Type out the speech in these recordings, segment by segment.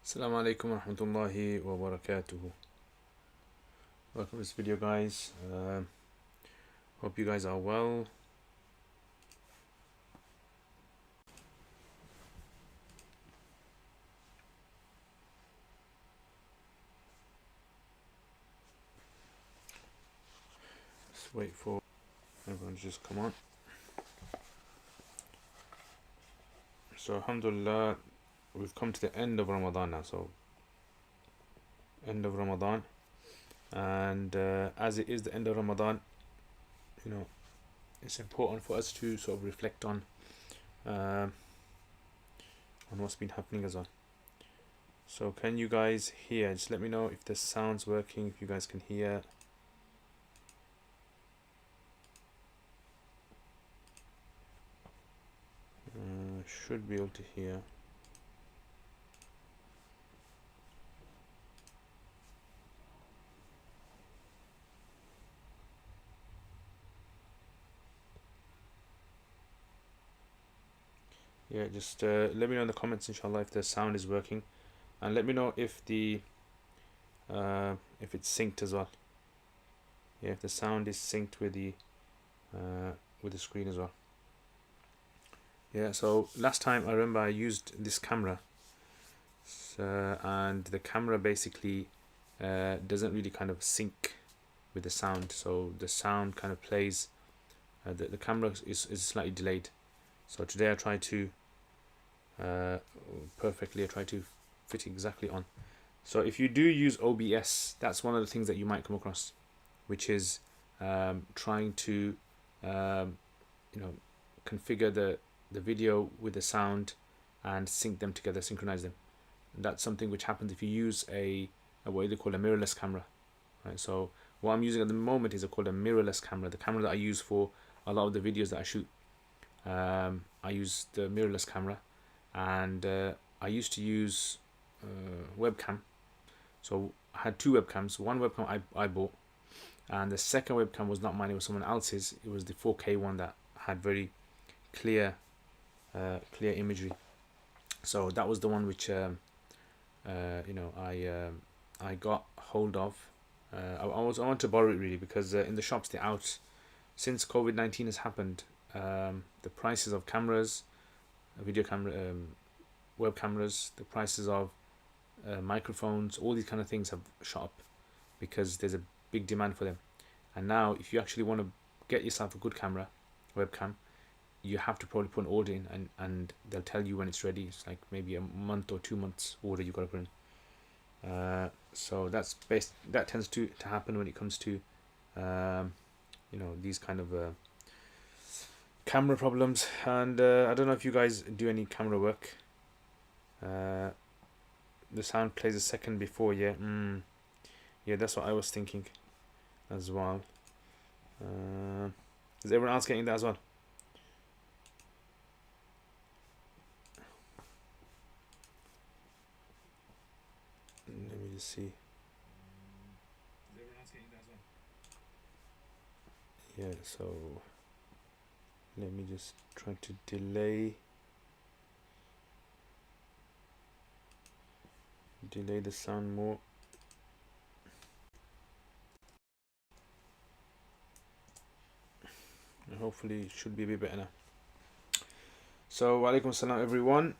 Assalamu alaikum wa rahmatullahi wa barakatuhu. Welcome to this video, guys. Hope you guys are well. Let's wait for everyone to just come on. So alhamdulillah, we've come to the end of Ramadan now. So end of Ramadan, and as it is the end of Ramadan, it's important for us to sort of reflect on what's been happening as well. So can you guys hear? Just let me know if the sound's working, if you guys can hear. Should be able to hear. Yeah, just let me know in the comments, inshallah, if the sound is working, and let me know if the if it's synced as well. Yeah, if the sound is synced with the screen as well. Yeah, so last time I remember I used this camera, and the camera basically doesn't really kind of sync with the sound, so the sound kind of plays. The camera is slightly delayed. So today I try to perfectly. I try to fit exactly on. So if you do use OBS, that's one of the things that you might come across, which is trying to configure the video with the sound and sync them together, synchronize them. And that's something which happens if you use a what they call a mirrorless camera, right? So what I'm using at the moment is called a mirrorless camera. The camera that I use for a lot of the videos that I shoot. I use the mirrorless camera, and I used to use webcam. So I had two webcams. One webcam I bought, and the second webcam was not mine, it was someone else's. It was the 4K one that had very clear imagery. So that was the one which I got hold of. I want to borrow it really, because in the shops they're out. Since COVID-19 has happened, the prices of cameras, video camera, web cameras, the prices of microphones, all these kind of things have shot up because there's a big demand for them. And now if you actually want to get yourself a good camera, webcam, you have to probably put an order in, and they'll tell you when it's ready. It's like maybe a month or 2 months order you got to put in. So that tends to happen when it comes to these kind of camera problems. And I don't know if you guys do any camera work. The sound plays a second before. Yeah, that's what I was thinking as well. Is everyone else getting that as well? Let me just see. Yeah, so let me just try to delay the sound more. And hopefully it should be a bit better now. So walaikum salam everyone.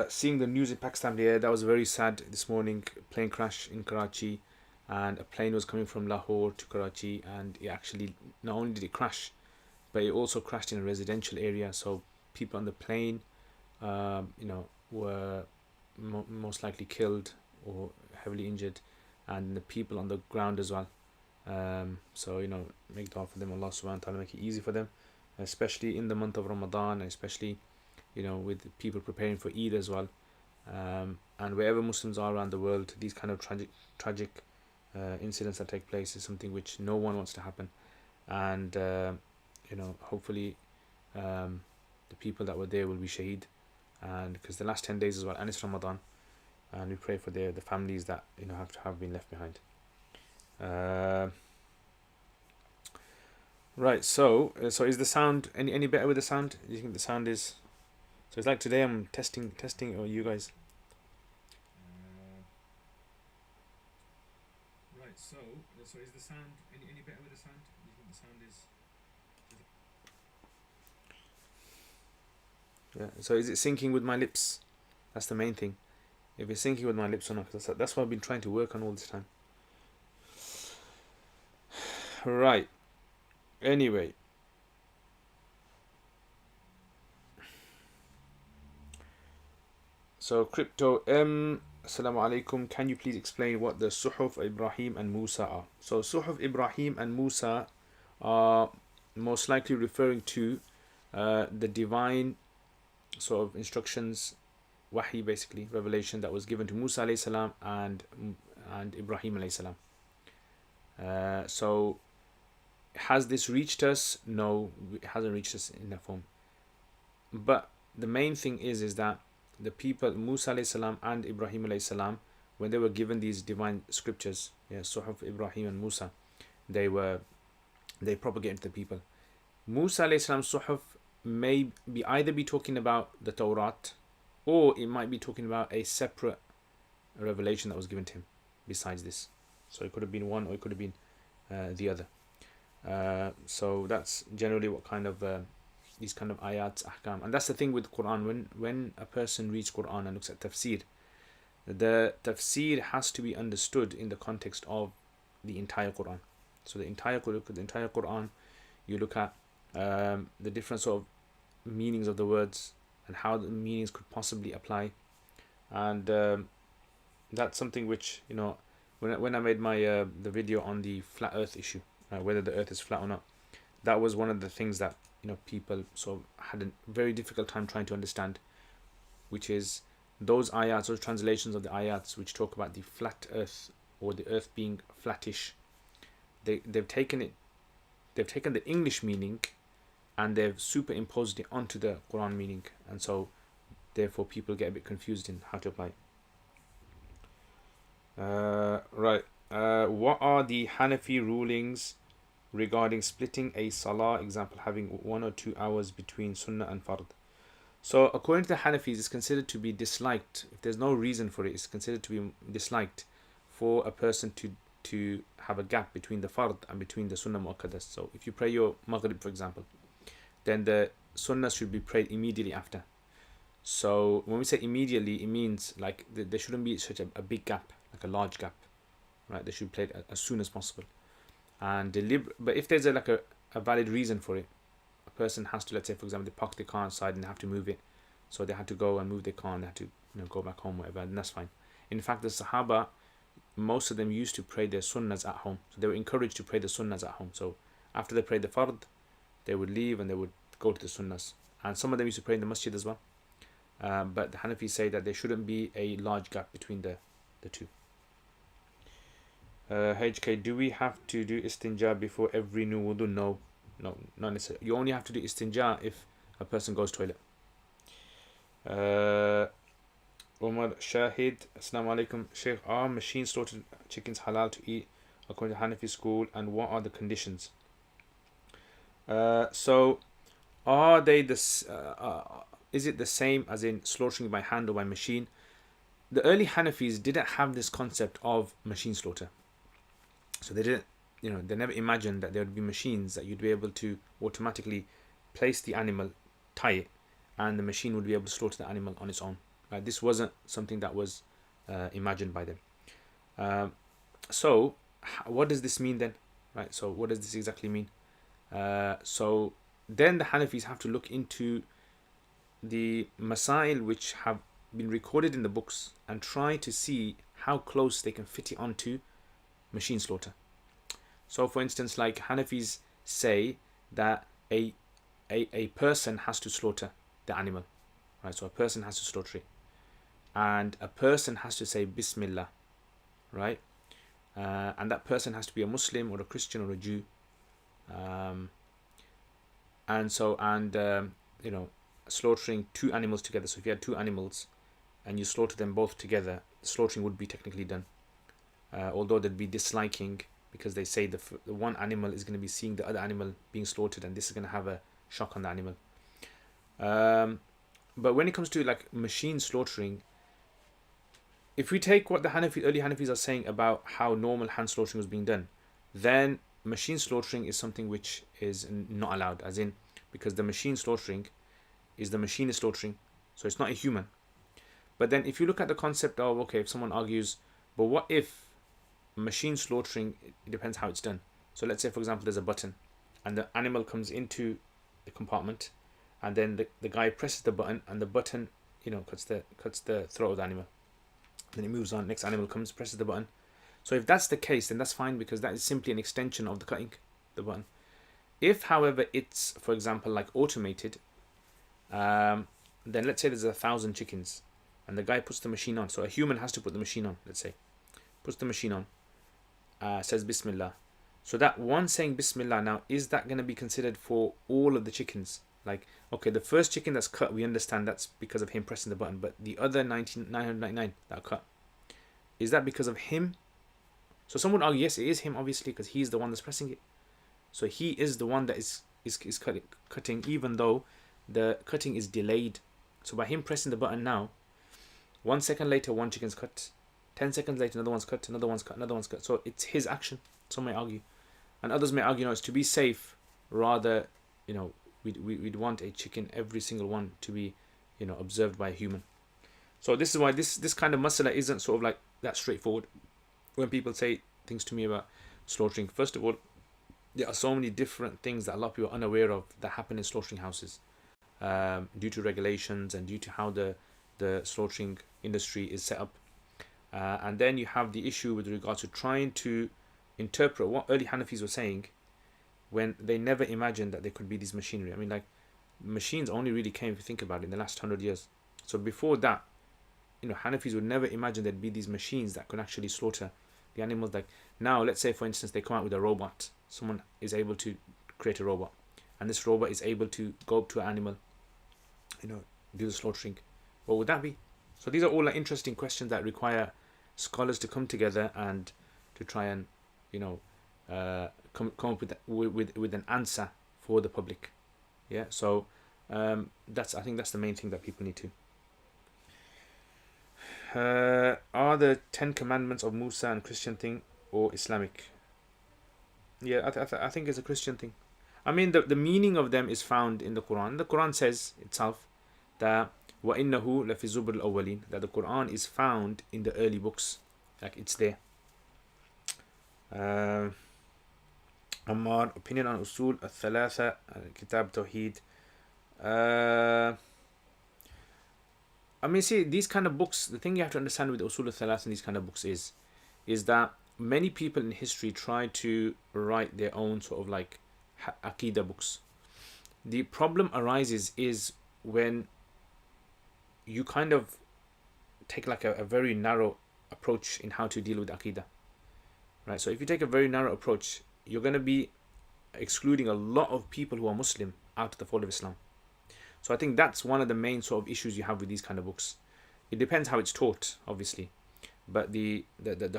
Seeing the news in Pakistan here, that was very sad this morning. Plane crash in Karachi, and a plane was coming from Lahore to Karachi, and it actually, not only did it crash, but it also crashed in a residential area. So people on the plane were most likely killed or heavily injured, and the people on the ground as well. So make dua for them. Allah subhanahu wa ta'ala make it easy for them, especially in the month of Ramadan, and especially with people preparing for Eid as well. And wherever Muslims are around the world, these kind of tragic incidents that take place is something which no one wants to happen. And hopefully the people that were there will be shaheed, and because the last 10 days as well, and it's Ramadan, and we pray for the families that have been left behind. Right, so is the sound any better with the sound? Do you think the sound is? So it's like today I'm testing, or you guys? So is the sound any better with the sound? Do you think the sound is? Yeah. So is it syncing with my lips? That's the main thing. If it's syncing with my lips or not, that's what I've been trying to work on all this time. Right. Anyway. So Crypto M, Assalamu alaikum. Can you please explain what the Suhuf Ibrahim and Musa are? So Suhuf Ibrahim and Musa are most likely referring to the divine sort of instructions, wahi, basically revelation that was given to Musa alayhi salam and Ibrahim alayhi salam. So has this reached us? No, it hasn't reached us in that form. But the main thing is that the people, Musa alayhi salam and Ibrahim alayhi salam, when they were given these divine scriptures, Suhuf Ibrahim and Musa, they propagated to the people. Musa alayhi salam's Suhuf may be either be talking about the Torah, or it might be talking about a separate revelation that was given to him besides this. So it could have been one, or it could have been the other. So that's generally what kind of these kind of ayats, ahkam. And that's the thing with Quran. When a person reads Quran and looks at tafsir, the tafsir has to be understood in the context of the entire Quran. So the entire Quran, you look at the different sort of meanings of the words and how the meanings could possibly apply. And that's something which, when I made my the video on the flat earth issue, whether the earth is flat or not, that was one of the things that people sort of had a very difficult time trying to understand, which is those ayats, those translations of the ayats which talk about the flat earth or the earth being flattish. They've taken the English meaning and they've superimposed it onto the Quran meaning, and so therefore people get a bit confused in how to apply. Right. What are the Hanafi rulings regarding splitting a salah, example having 1 or 2 hours between sunnah and fard? So according to the Hanafis, it's considered to be disliked. If there's no reason for it, it's considered to be disliked for a person to have a gap between the fard and between the sunnah mu'akkadas. So if you pray your maghrib, for example, then the sunnah should be prayed immediately after. So when we say immediately, it means like there shouldn't be such a big gap, like a large gap, right? They should be played as soon as possible. And but if there's a valid reason for it, a person has to, let's say for example, they park their car outside and they have to move it, so they had to go and move their car and they had to go back home, whatever, and that's fine. In fact, the Sahaba, most of them used to pray their sunnahs at home, so they were encouraged to pray the sunnahs at home. So after they prayed the fard, they would leave and they would go to the sunnahs, and some of them used to pray in the masjid as well. But the Hanafis say that there shouldn't be a large gap between the two. HK, do we have to do istinja before every new wudu? No, not necessarily. You only have to do istinja if a person goes toilet. Omar Shahid, Assalamu alaikum. Sheikh, are machine slaughtered chickens halal to eat according to Hanafi school, and what are the conditions? So are they this? Is it the same as in slaughtering by hand or by machine? The early Hanafis didn't have this concept of machine slaughter. So they didn't, they never imagined that there would be machines that you'd be able to automatically place the animal, tie it, and the machine would be able to slaughter the animal on its own. Right? This wasn't something that was imagined by them. So what does this mean then? Right? So what does this exactly mean? So then the Hanafis have to look into the masail which have been recorded in the books and try to see how close they can fit it onto machine slaughter. So for instance, like Hanafis say that a person has to slaughter the animal, right? So a person has to slaughter it, and a person has to say Bismillah, right? And that person has to be a Muslim or a Christian or a Jew, slaughtering 2 animals together. So if you had 2 animals and you slaughter them both together, slaughtering would be technically done. Although there'd be disliking, because they say the one animal is going to be seeing the other animal being slaughtered, and this is going to have a shock on the animal. But when it comes to like machine slaughtering, if we take what the early Hanafis are saying about how normal hand slaughtering was being done, then machine slaughtering is something which is not allowed, as in, because the machine slaughtering is the machine is slaughtering, so it's not a human. But then if you look at the concept of, okay, if someone argues, but what if machine slaughtering, it depends how it's done. So let's say, for example, there's a button and the animal comes into the compartment, and then the guy presses the button, and the button, cuts the throat of the animal. Then it moves on, next animal comes, presses the button. So if that's the case, then that's fine, because that is simply an extension of the cutting the button. If, however, it's, for example, like automated, then let's say there's 1,000 chickens, and the guy puts the machine on. So a human has to put the machine on, let's say. Puts the machine on, says Bismillah. So that one saying Bismillah now, is that going to be considered for all of the chickens? Like, okay, the first chicken that's cut, we understand that's because of him pressing the button, but the other 999 that are cut, is that because of him? So someone would argue, yes, it is him, obviously, because he's the one that's pressing it. So he is the one that is cutting, even though the cutting is delayed. So by him pressing the button now, 1 second later, one chicken's cut. 10 seconds later, another one's cut, another one's cut, another one's cut. So it's his action, some may argue. And others may argue, it's to be safe, rather, we'd want a chicken, every single one, to be, observed by a human. So this is why this kind of masala isn't sort of like that straightforward. When people say things to me about slaughtering, first of all, there are so many different things that a lot of people are unaware of that happen in slaughtering houses, due to regulations and due to how the slaughtering industry is set up. And then you have the issue with regards to trying to interpret what early Hanafis were saying when they never imagined that there could be this machinery. I mean, like, machines only really came, if you think about it, in the last 100 years. So before that, Hanafis would never imagine there'd be these machines that could actually slaughter the animals. Like now, let's say, for instance, they come out with a robot. Someone is able to create a robot, and this robot is able to go up to an animal, do the slaughtering. What would that be? So these are all like interesting questions that require scholars to come together and to try and come up with an answer for the public. Yeah. So I think that's the main thing that people need to. Are the 10 commandments of Musa and Christian thing or Islamic? Yeah, I think it's a Christian thing. I mean, the meaning of them is found in the Quran. The Quran says itself that وَإِنَّهُ لَفِي زُبُرِ الْأَوَّلِينَ, that the Quran is found in the early books, like it's there. Ammar, opinion on Usul al-Thalatha, Kitab Tawheed. I mean, see, these kind of books, the thing you have to understand with Usul al-Thalatha and these kind of books is that many people in history try to write their own sort of like Aqidah books. The problem arises is when you kind of take like a very narrow approach in how to deal with Aqidah. Right? So if you take a very narrow approach, you're going to be excluding a lot of people who are Muslim out of the fold of Islam. So I think that's one of the main sort of issues you have with these kind of books. It depends how it's taught, obviously. But the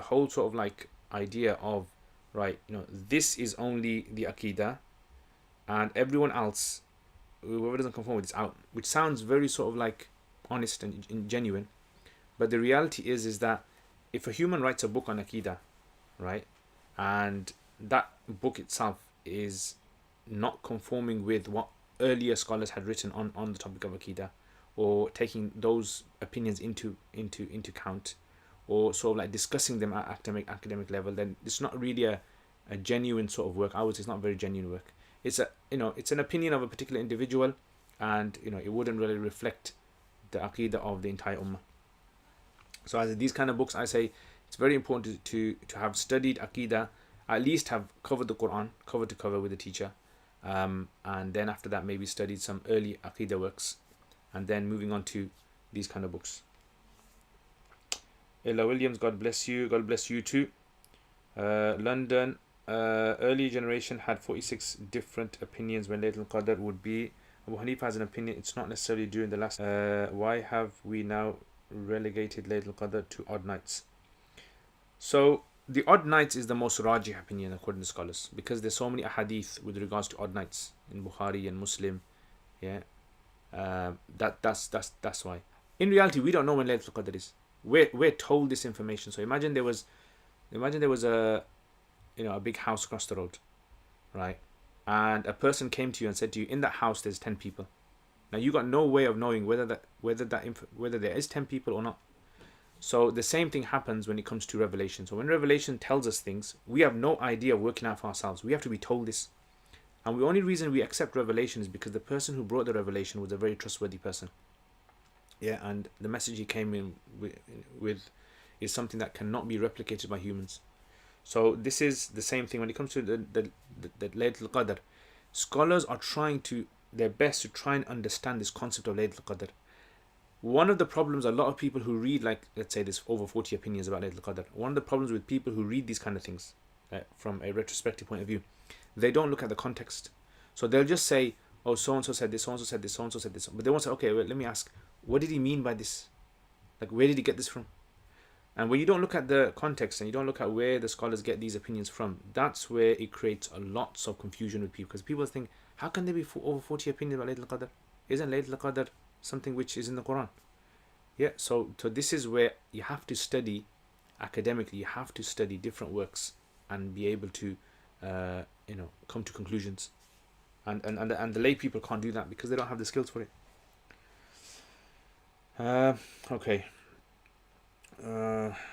whole sort of like idea of, right, this is only the Aqidah, and everyone else, whoever doesn't conform with, it's out, which sounds very sort of like honest and genuine. But the reality is that if a human writes a book on Aqidah, right, and that book itself is not conforming with what earlier scholars had written on the topic of Aqidah, or taking those opinions into account, or sort of like discussing them at academic level, then it's not really a genuine sort of work. I would say it's not very genuine work. It's it's an opinion of a particular individual, and it wouldn't really reflect the Aqidah of the entire Ummah. So as these kind of books, I say it's very important to have studied Aqidah, at least have covered the Quran cover to cover with a teacher, and then after that maybe studied some early Aqidah works, and then moving on to these kind of books. Ella Williams, God bless you. God bless you too. London, early generation had 46 different opinions when Laylatul Qadr would be. Abu Hanifa has an opinion, it's not necessarily during the last. Why have we now relegated Laylatul Qadr to odd nights? So the odd nights is the most rajih opinion according to scholars, because there's so many ahadith with regards to odd nights in Bukhari and Muslim. Yeah, that's why. In reality, we don't know when Laylatul Qadr is. we're told this information. So imagine there was a, a big house across the road, right? And a person came to you and said to you, in that house there's 10 people. Now you got no way of knowing whether there is 10 people or not. So the same thing happens when it comes to revelation. So when revelation tells us things, we have no idea of working out for ourselves. We have to be told this. And the only reason we accept revelation is because the person who brought the revelation was a very trustworthy person. Yeah, and the message he came in with is something that cannot be replicated by humans. So this is the same thing when it comes to the Laylatul Qadr. Scholars are trying their best to try and understand this concept of Laylatul Qadr. One of the problems, a lot of people who read, like, let's say there's over 40 opinions about Laylatul Qadr. One of the problems with people who read these kind of things from a retrospective point of view, they don't look at the context. So they'll just say, oh, so-and-so said this, so-and-so said this, so-and-so said this. But they won't say, okay, well, let me ask, what did he mean by this? Like, where did he get this from? And when you don't look at the context and you don't look at where the scholars get these opinions from, that's where it creates a lots of confusion with people. Because people think, how can there be over 40 opinions about Laylatul Qadr? Isn't Laylatul Qadr something which is in the Quran? Yeah, so this is where you have to study academically. You have to study different works and be able to, come to conclusions. And the lay people can't do that because they don't have the skills for it. Okay.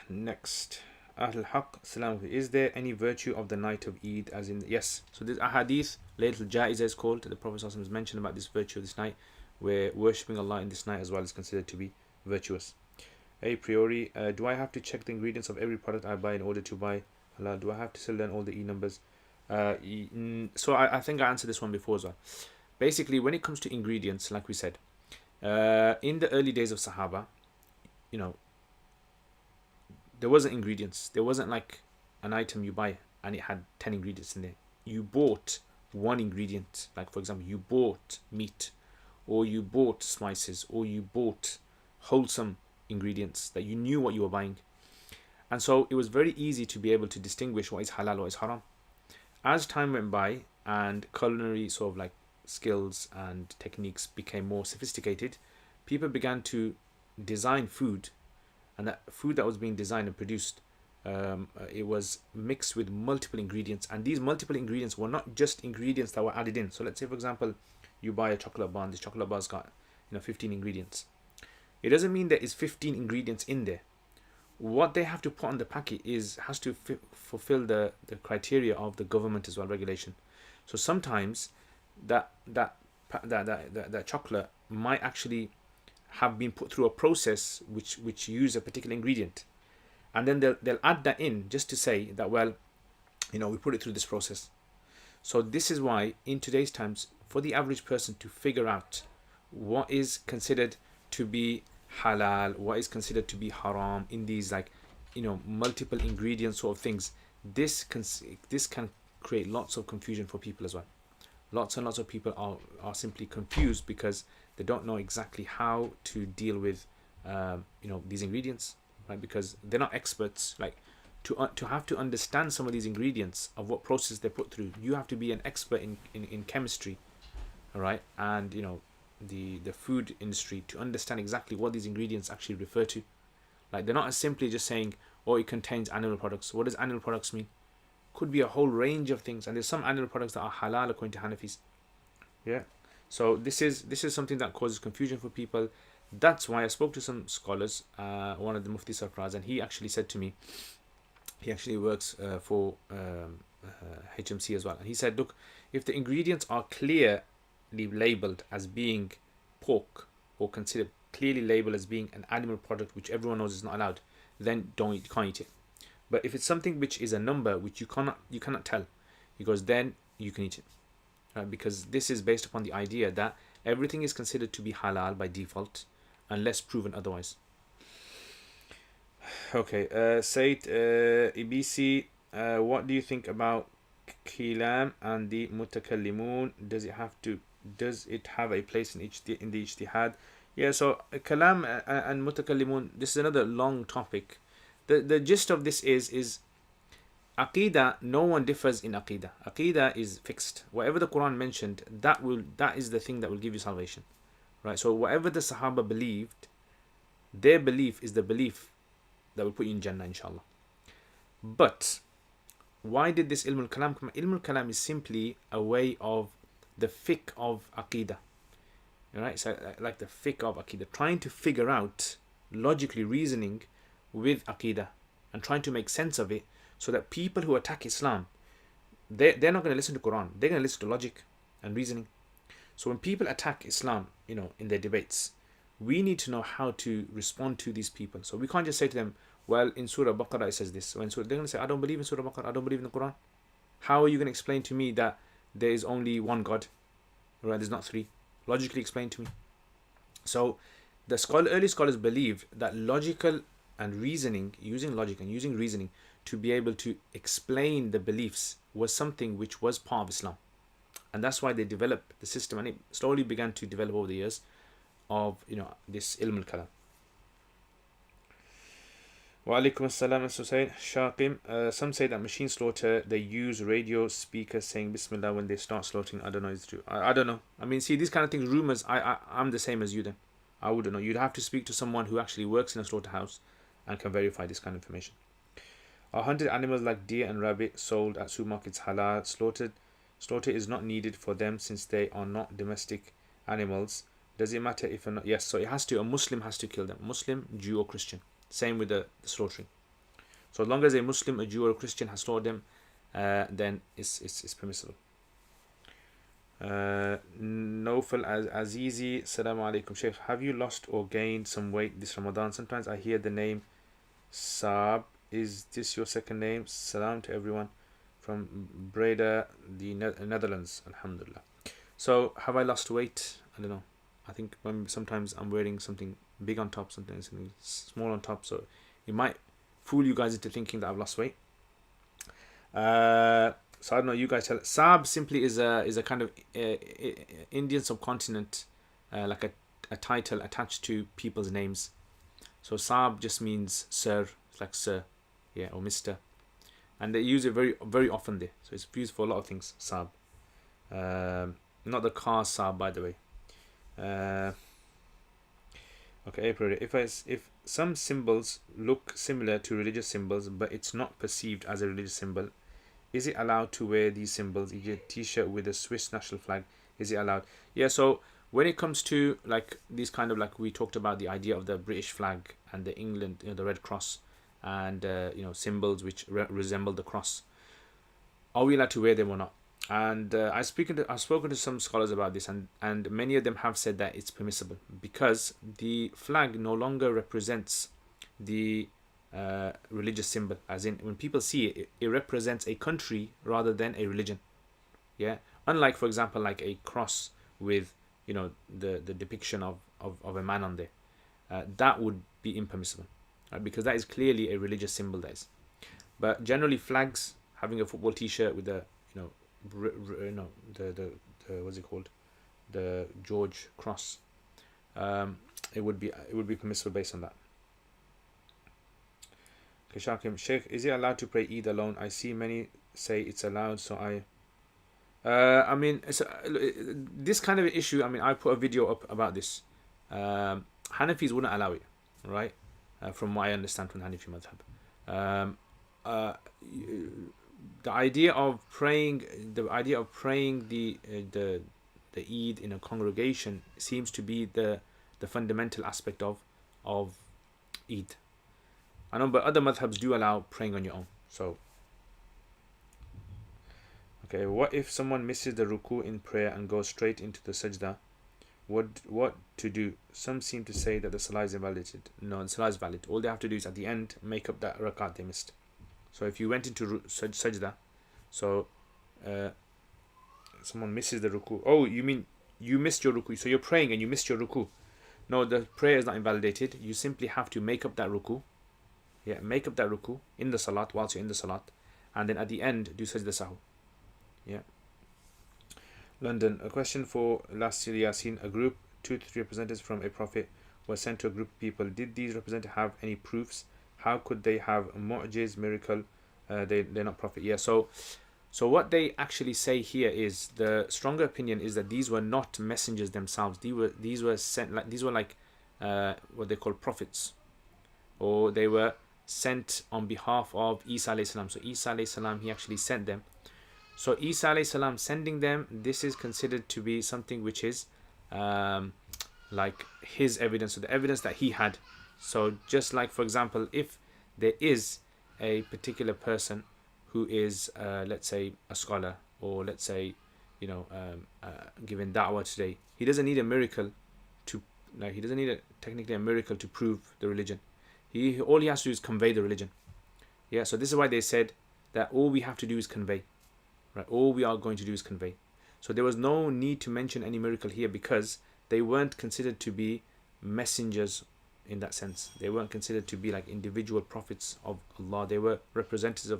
Next. Ahl Haq, Salam. Is there any virtue of the night of Eid? As in, yes. So this ahadith, Laylatul Ja'iza is called. The Prophet has mentioned about this virtue of this night, where worshipping Allah in this night as well is considered to be virtuous. A priori, do I have to check the ingredients of every product I buy in order to buy halal? Do I have to still learn all the E numbers? So I think I answered this one before as well. Basically, when it comes to ingredients, like we said, in the early days of Sahaba, there wasn't ingredients. There wasn't like an item you buy and it had 10 ingredients in there. You bought one ingredient. Like, for example, you bought meat, or you bought spices, or you bought wholesome ingredients that you knew what you were buying. And so it was very easy to be able to distinguish what is halal, what is haram. As time went by and culinary sort of like skills and techniques became more sophisticated, people began to design food, and that food that was being designed and produced, it was mixed with multiple ingredients, and these multiple ingredients were not just ingredients that were added in. So let's say, for example, you buy a chocolate bar, and this chocolate bar's got 15 ingredients. It doesn't mean there is 15 ingredients in there. What they have to put on the packet has to fulfill the criteria of the government as well, regulation. So sometimes that chocolate might actually have been put through a process which use a particular ingredient, and then they'll add that in just to say that, well, we put it through this process. So this is why in today's times, for the average person to figure out what is considered to be halal, what is considered to be haram in these multiple ingredient sort of things, this can create lots of confusion for people as well. Lots and lots of people are simply confused because they don't know exactly how to deal with these ingredients, right? Because they're not experts. Like to have to understand some of these ingredients of what process they put through, you have to be an expert in chemistry, all right, and the food industry to understand exactly what these ingredients actually refer to. Like, they're not as simply just saying, oh, it contains animal products. What does animal products mean? Could be a whole range of things, and there's some animal products that are halal according to Hanafis. Yeah. So this is something that causes confusion for people. That's why I spoke to some scholars, one of the Mufti Sarfraz, and he actually said to me, he actually works for HMC as well, and he said, look, if the ingredients are clearly labeled as being pork, or considered clearly labeled as being an animal product which everyone knows is not allowed, then you can't eat it. But if it's something which is a number which you cannot tell, he goes, then you can eat it. Because this is based upon the idea that everything is considered to be halal by default unless proven otherwise. Okay, Said Ibisi, what do you think about Kilam and the Mutakallimun? Does it have a place in the Ijtihad? Yeah, so Kalam and Mutakallimun, this is another long topic. The gist of this is Aqidah, no one differs in Aqidah. Aqidah is fixed. Whatever the Quran mentioned, that is the thing that will give you salvation. Right? So whatever the Sahaba believed, their belief is the belief that will put you in Jannah, inshallah. But why did this ilm al-kalam come? Ilm al-kalam is simply a way of the fiqh of aqidah. Right? So like the fiqh of aqidah, trying to figure out logically reasoning with aqidah and trying to make sense of it, so that people who attack Islam, they're not going to listen to Quran, they're going to listen to logic and reasoning. So when people attack Islam, in their debates, we need to know how to respond to these people. So we can't just say to them, well, in Surah Baqarah it says this. So they're going to say, I don't believe in Surah Baqarah, I don't believe in the Quran. How are you going to explain to me that there is only one God? Right? There's not three. Logically explain to me. So the early scholars believed that logical and reasoning, using logic and using reasoning to be able to explain the beliefs, was something which was part of Islam. And that's why they developed the system, and it slowly began to develop over the years of this ilm al-kalam. Wa alaikum assalam, Shaqim. Some say that machine slaughter, they use radio speakers saying Bismillah when they start slaughtering. I don't know if it's true. I don't know. I mean, see, these kind of things, rumors, I'm the same as you then. I wouldn't know. You'd have to speak to someone who actually works in a slaughterhouse and can verify this kind of information. Are hunted animals like deer and rabbit sold at supermarkets halal? Slaughter is not needed for them since they are not domestic animals. Does it matter if or not? Yes, so it has to. A Muslim has to kill them. Muslim, Jew or Christian. Same with the slaughtering. So as long as a Muslim, a Jew or a Christian has slaughtered them, then it's permissible. Nawfal Azizi, Assalamu alaikum Sheikh. Have you lost or gained some weight this Ramadan? Sometimes I hear the name Saab. Is this your second name? Salam to everyone from Breda, the Netherlands. Alhamdulillah. So have I lost weight? I don't know. I think sometimes I'm wearing something big on top, something small on top, so it might fool you guys into thinking that I've lost weight. So I don't know, you guys tell. Saab simply is a kind of Indian subcontinent, like a title attached to people's names. So Saab just means sir, it's like sir, yeah, or Mr. And they use it very, very often there. So it's used for a lot of things, Saab. Not the car Saab, by the way. Okay, April. If some symbols look similar to religious symbols, but it's not perceived as a religious symbol, is it allowed to wear these symbols? You get a t-shirt with a Swiss national flag. Is it allowed? Yeah. So when it comes to like these kind of, like we talked about the idea of the British flag and the England, the Red Cross, and symbols which resemble the cross, are we allowed to wear them or not? And I've spoken to some scholars about this, and many of them have said that it's permissible, because the flag no longer represents the religious symbol, as in when people see it, it represents a country rather than a religion. Yeah, unlike, for example, like a cross with the depiction of a man on there, that would be impermissible, right? Because that is clearly a religious symbol. That is, but generally flags, having a football t-shirt with the the what's it called, the George cross, it would be permissible based on that. Okay, Shakim, Sheikh, is it allowed to pray Eid alone? I see many say it's allowed, so I mean, it's this kind of issue. I mean, I put a video up about this. Hanafis wouldn't allow it, right? From what I understand from Hanafi madhab. The idea of praying the Eid in a congregation seems to be the fundamental aspect of Eid. I know, but other madhabs do allow praying on your own. So, okay, what if someone misses the ruku in prayer and goes straight into the sajda? What to do? Some seem to say that the salah is invalidated. No, the salah is valid. All they have to do is at the end make up that rakat they missed. So if you went into sajda, so someone misses the ruku. Oh, you mean you missed your ruku? So you're praying and you missed your ruku. No, the prayer is not invalidated. You simply have to make up that ruku. Yeah, make up that ruku in the salat, whilst you're in the salat, and then at the end do sajda sahu. Yeah. London, a question for last year Yasin. A group, 2 to 3 representatives from a prophet were sent to a group of people. Did these representatives have any proofs? How could they have a mu'jiz, miracle? They're not prophet. Yeah, so what they actually say here is, the stronger opinion is that these were not messengers themselves. These were sent, like, these were like what they call prophets, or they were sent on behalf of Isa alayhi salam. So Isa alayhi salam, he actually sent them. So Isa alayhi salam sending them, this is considered to be something which is like his evidence, so the evidence that he had. So just like, for example, if there is a particular person who is let's say a scholar, or let's say, you know, giving da'wah today, he doesn't need a miracle to, like, he doesn't need technically a miracle to prove the religion. All he has to do is convey the religion. Yeah, so this is why they said that all we have to do is convey. Right, all we are going to do is convey. So there was no need to mention any miracle here, because they weren't considered to be messengers in that sense. They weren't considered to be like individual prophets of Allah. They were representatives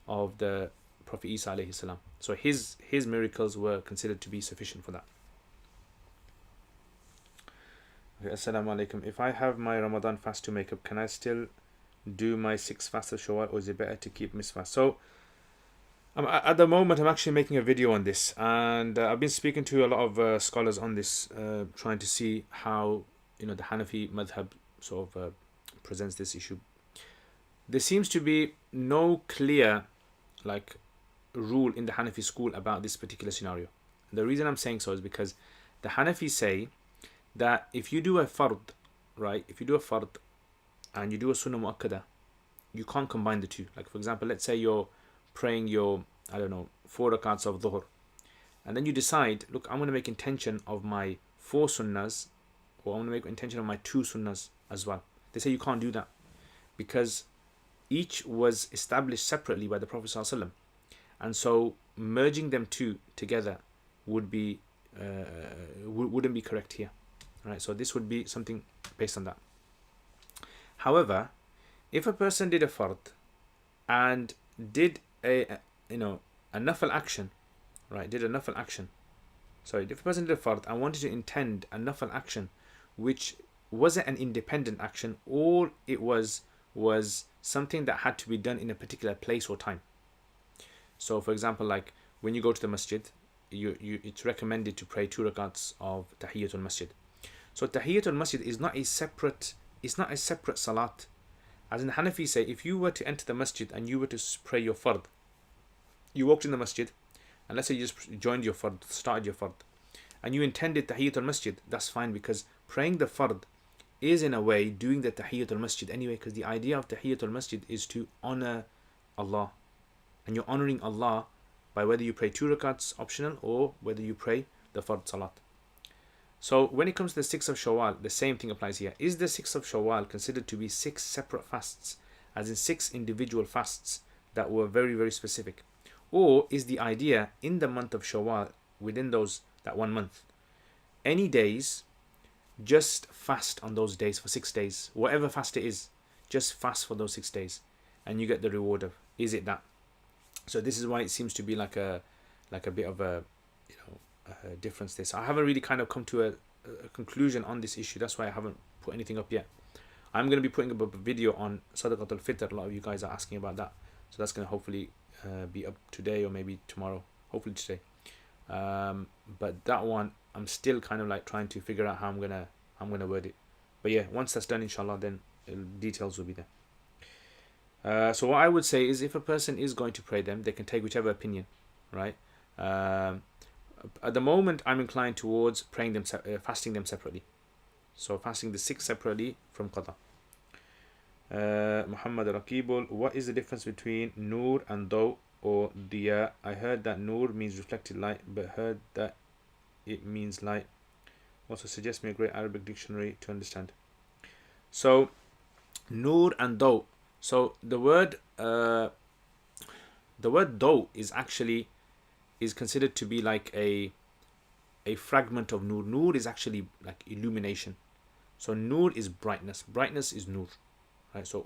of the Prophet Isa alayhi salam. So his miracles were considered to be sufficient for that. Okay, Assalamu alaikum. If I have my Ramadan fast to make up, can I still do my 6 fasts of Shawwal, or is it better to keep misfast? So at the moment, I'm actually making a video on this, and I've been speaking to a lot of scholars on this, trying to see how, you know, the Hanafi madhab sort of presents this issue. There seems to be no clear like rule in the Hanafi school about this particular scenario. The reason I'm saying so is because the Hanafi say that if you do a fard, right, if you do a fard and you do a sunnah mu'akkada, you can't combine the two. Like, for example, let's say you're praying your, I don't know, 4 rakats of dhuhr, and then you decide, look, I'm going to make intention of my 4 sunnahs, or I'm going to make intention of my 2 sunnahs as well. They say you can't do that, because each was established separately by the Prophet ﷺ, and so merging them two together would be wouldn't be correct here. Right, so this would be something based on that. However, if a person did a fard and did a nafil action, right? Did a nafil action. Sorry, if a person did a fard and wanted to intend a nafil action, which wasn't an independent action, all it was something that had to be done in a particular place or time. So, for example, like when you go to the masjid, it's recommended to pray 2 rakats of Tahiyyatul Masjid. So Tahiyyatul Masjid is not a separate salat. As in the Hanafi say, if you were to enter the masjid and you were to pray your fard, you walked in the masjid, and let's say you just joined your fard, started your fard, and you intended Tahiyyatul Masjid, that's fine, because praying the fard is in a way doing the Tahiyyatul Masjid anyway, because the idea of Tahiyyatul Masjid is to honor Allah, and you're honoring Allah by whether you pray 2 rakats optional or whether you pray the fard salat. So when it comes to the 6th of Shawwal, the same thing applies here. Is the 6th of Shawwal considered to be 6 separate fasts, as in 6 individual fasts that were very, very specific? Or is the idea in the month of Shawwal, within that 1 month, any days, just fast on those days for 6 days, whatever fast it is, just fast for those 6 days, and you get the reward of? Is it that? So this is why it seems to be like a bit of a difference there. So I haven't really kind of come to a conclusion on this issue. That's why I haven't put anything up yet. I'm going to be putting up a video on Sadaqatul Fitr. A lot of you guys are asking about that, so that's going to hopefully be up today or maybe tomorrow. Hopefully today. But that one, I'm still kind of like trying to figure out how I'm gonna word it. But yeah, once that's done, inshallah, then details will be there. So what I would say is, if a person is going to pray them, they can take whichever opinion, right? At the moment, I'm inclined towards praying them, fasting them separately. So fasting the 6 separately from qada. Muhammad Raqibul, what is the difference between nur and daw or diya? I heard that nur means reflected light, but heard that it means light. Also suggest me a great Arabic dictionary to understand. So nur and daw. So the word daw is considered to be like a fragment of nur. Nur is actually like illumination. So nur is brightness. Brightness is nur. Right? So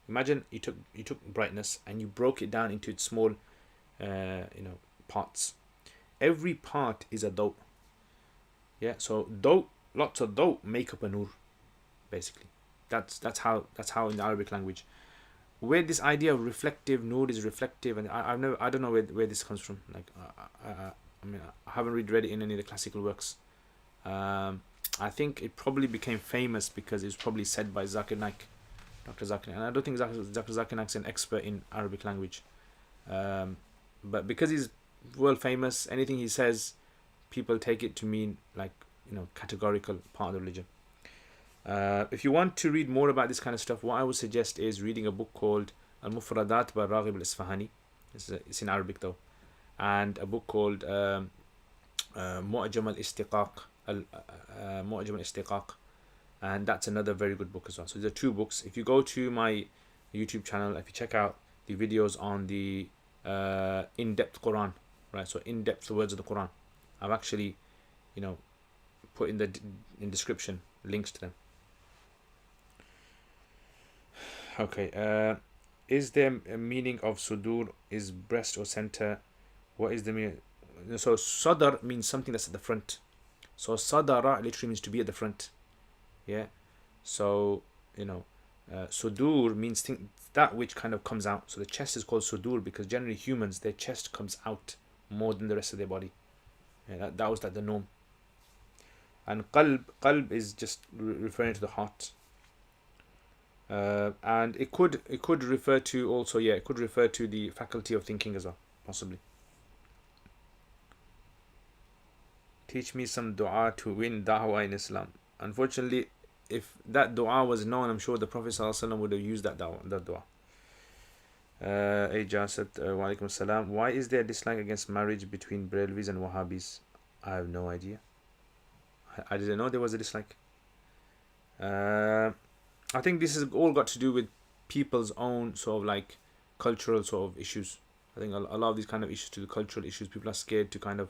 imagine you took brightness and you broke it down into its small parts. Every part is a daw. Yeah, so daw, lots of daw make up a nur, basically. That's how in the Arabic language, where this idea of reflective, nur is reflective, and I don't know where this comes from. Like I haven't really read it in any of the classical works. I think it probably became famous because it was probably said by Zakir Naik, Dr. Zakir, and I don't think Dr. Zakir Naik is an expert in Arabic language, but because he's world famous, anything he says, people take it to mean like, categorical part of the religion. If you want to read more about this kind of stuff, what I would suggest is reading a book called Al-Mufradat by Raghib al-Isfahani. It's in Arabic though, and a book called Mu'jam al-Istiqaq, Mu'jam al-Istiqaq, and that's another very good book as well. So there are two books. If you go to my YouTube channel, if you check out the videos on the in-depth Quran, right? So in-depth words of the Quran, I've actually, put in the description links to them. Okay. Is there a meaning of sudur? Is breast or center? What is the meaning? So sadr means something that's at the front. So sadara literally means to be at the front. Yeah. So sudur means that which kind of comes out. So the chest is called sudur because generally humans, their chest comes out more than the rest of their body. Yeah, that was like the norm. And qalb is just referring to the heart. And it could refer to also, it could refer to the faculty of thinking as well, possibly. Teach me some dua to win da'wah in Islam. Unfortunately, if that dua was known, I'm sure the Prophet ﷺ would have used that dua. Jasad, wa alaikum salam. Why is there a dislike against marriage between Brelvis and Wahhabis? I have no idea. I didn't know there was a dislike. I think this has all got to do with people's own sort of like cultural sort of issues. I think a lot of these kind of issues to the cultural issues, people are scared to kind of.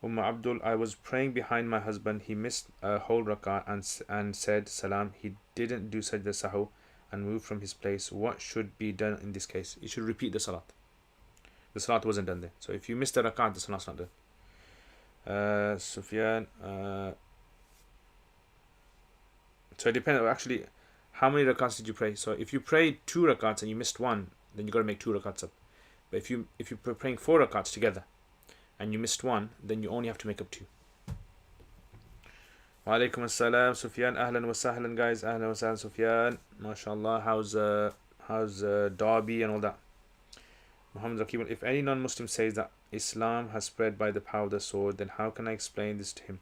Abdul, I was praying behind my husband. He missed a whole rak'ah and said salam. He didn't do sajda sahu and moved from his place. What should be done in this case? You should repeat the salat. The salat wasn't done there. So if you missed the rak'ah, the salat's not done. Sufyan. So it depends. Actually, how many rakats did you pray? So if you prayed 2 rakats and you missed one, then you got to make 2 rakats up. But if you're praying 4 rakats together and you missed one, then you only have to make up 2. Wa alaikum assalam, Sufyan. Ahlan wa sahlan, guys. Ahlan wa sahlan, Sufyan. MashaAllah. How's Derby and all that? Muhammad Rakib. If any non-Muslim says that Islam has spread by the power of the sword, then how can I explain this to him?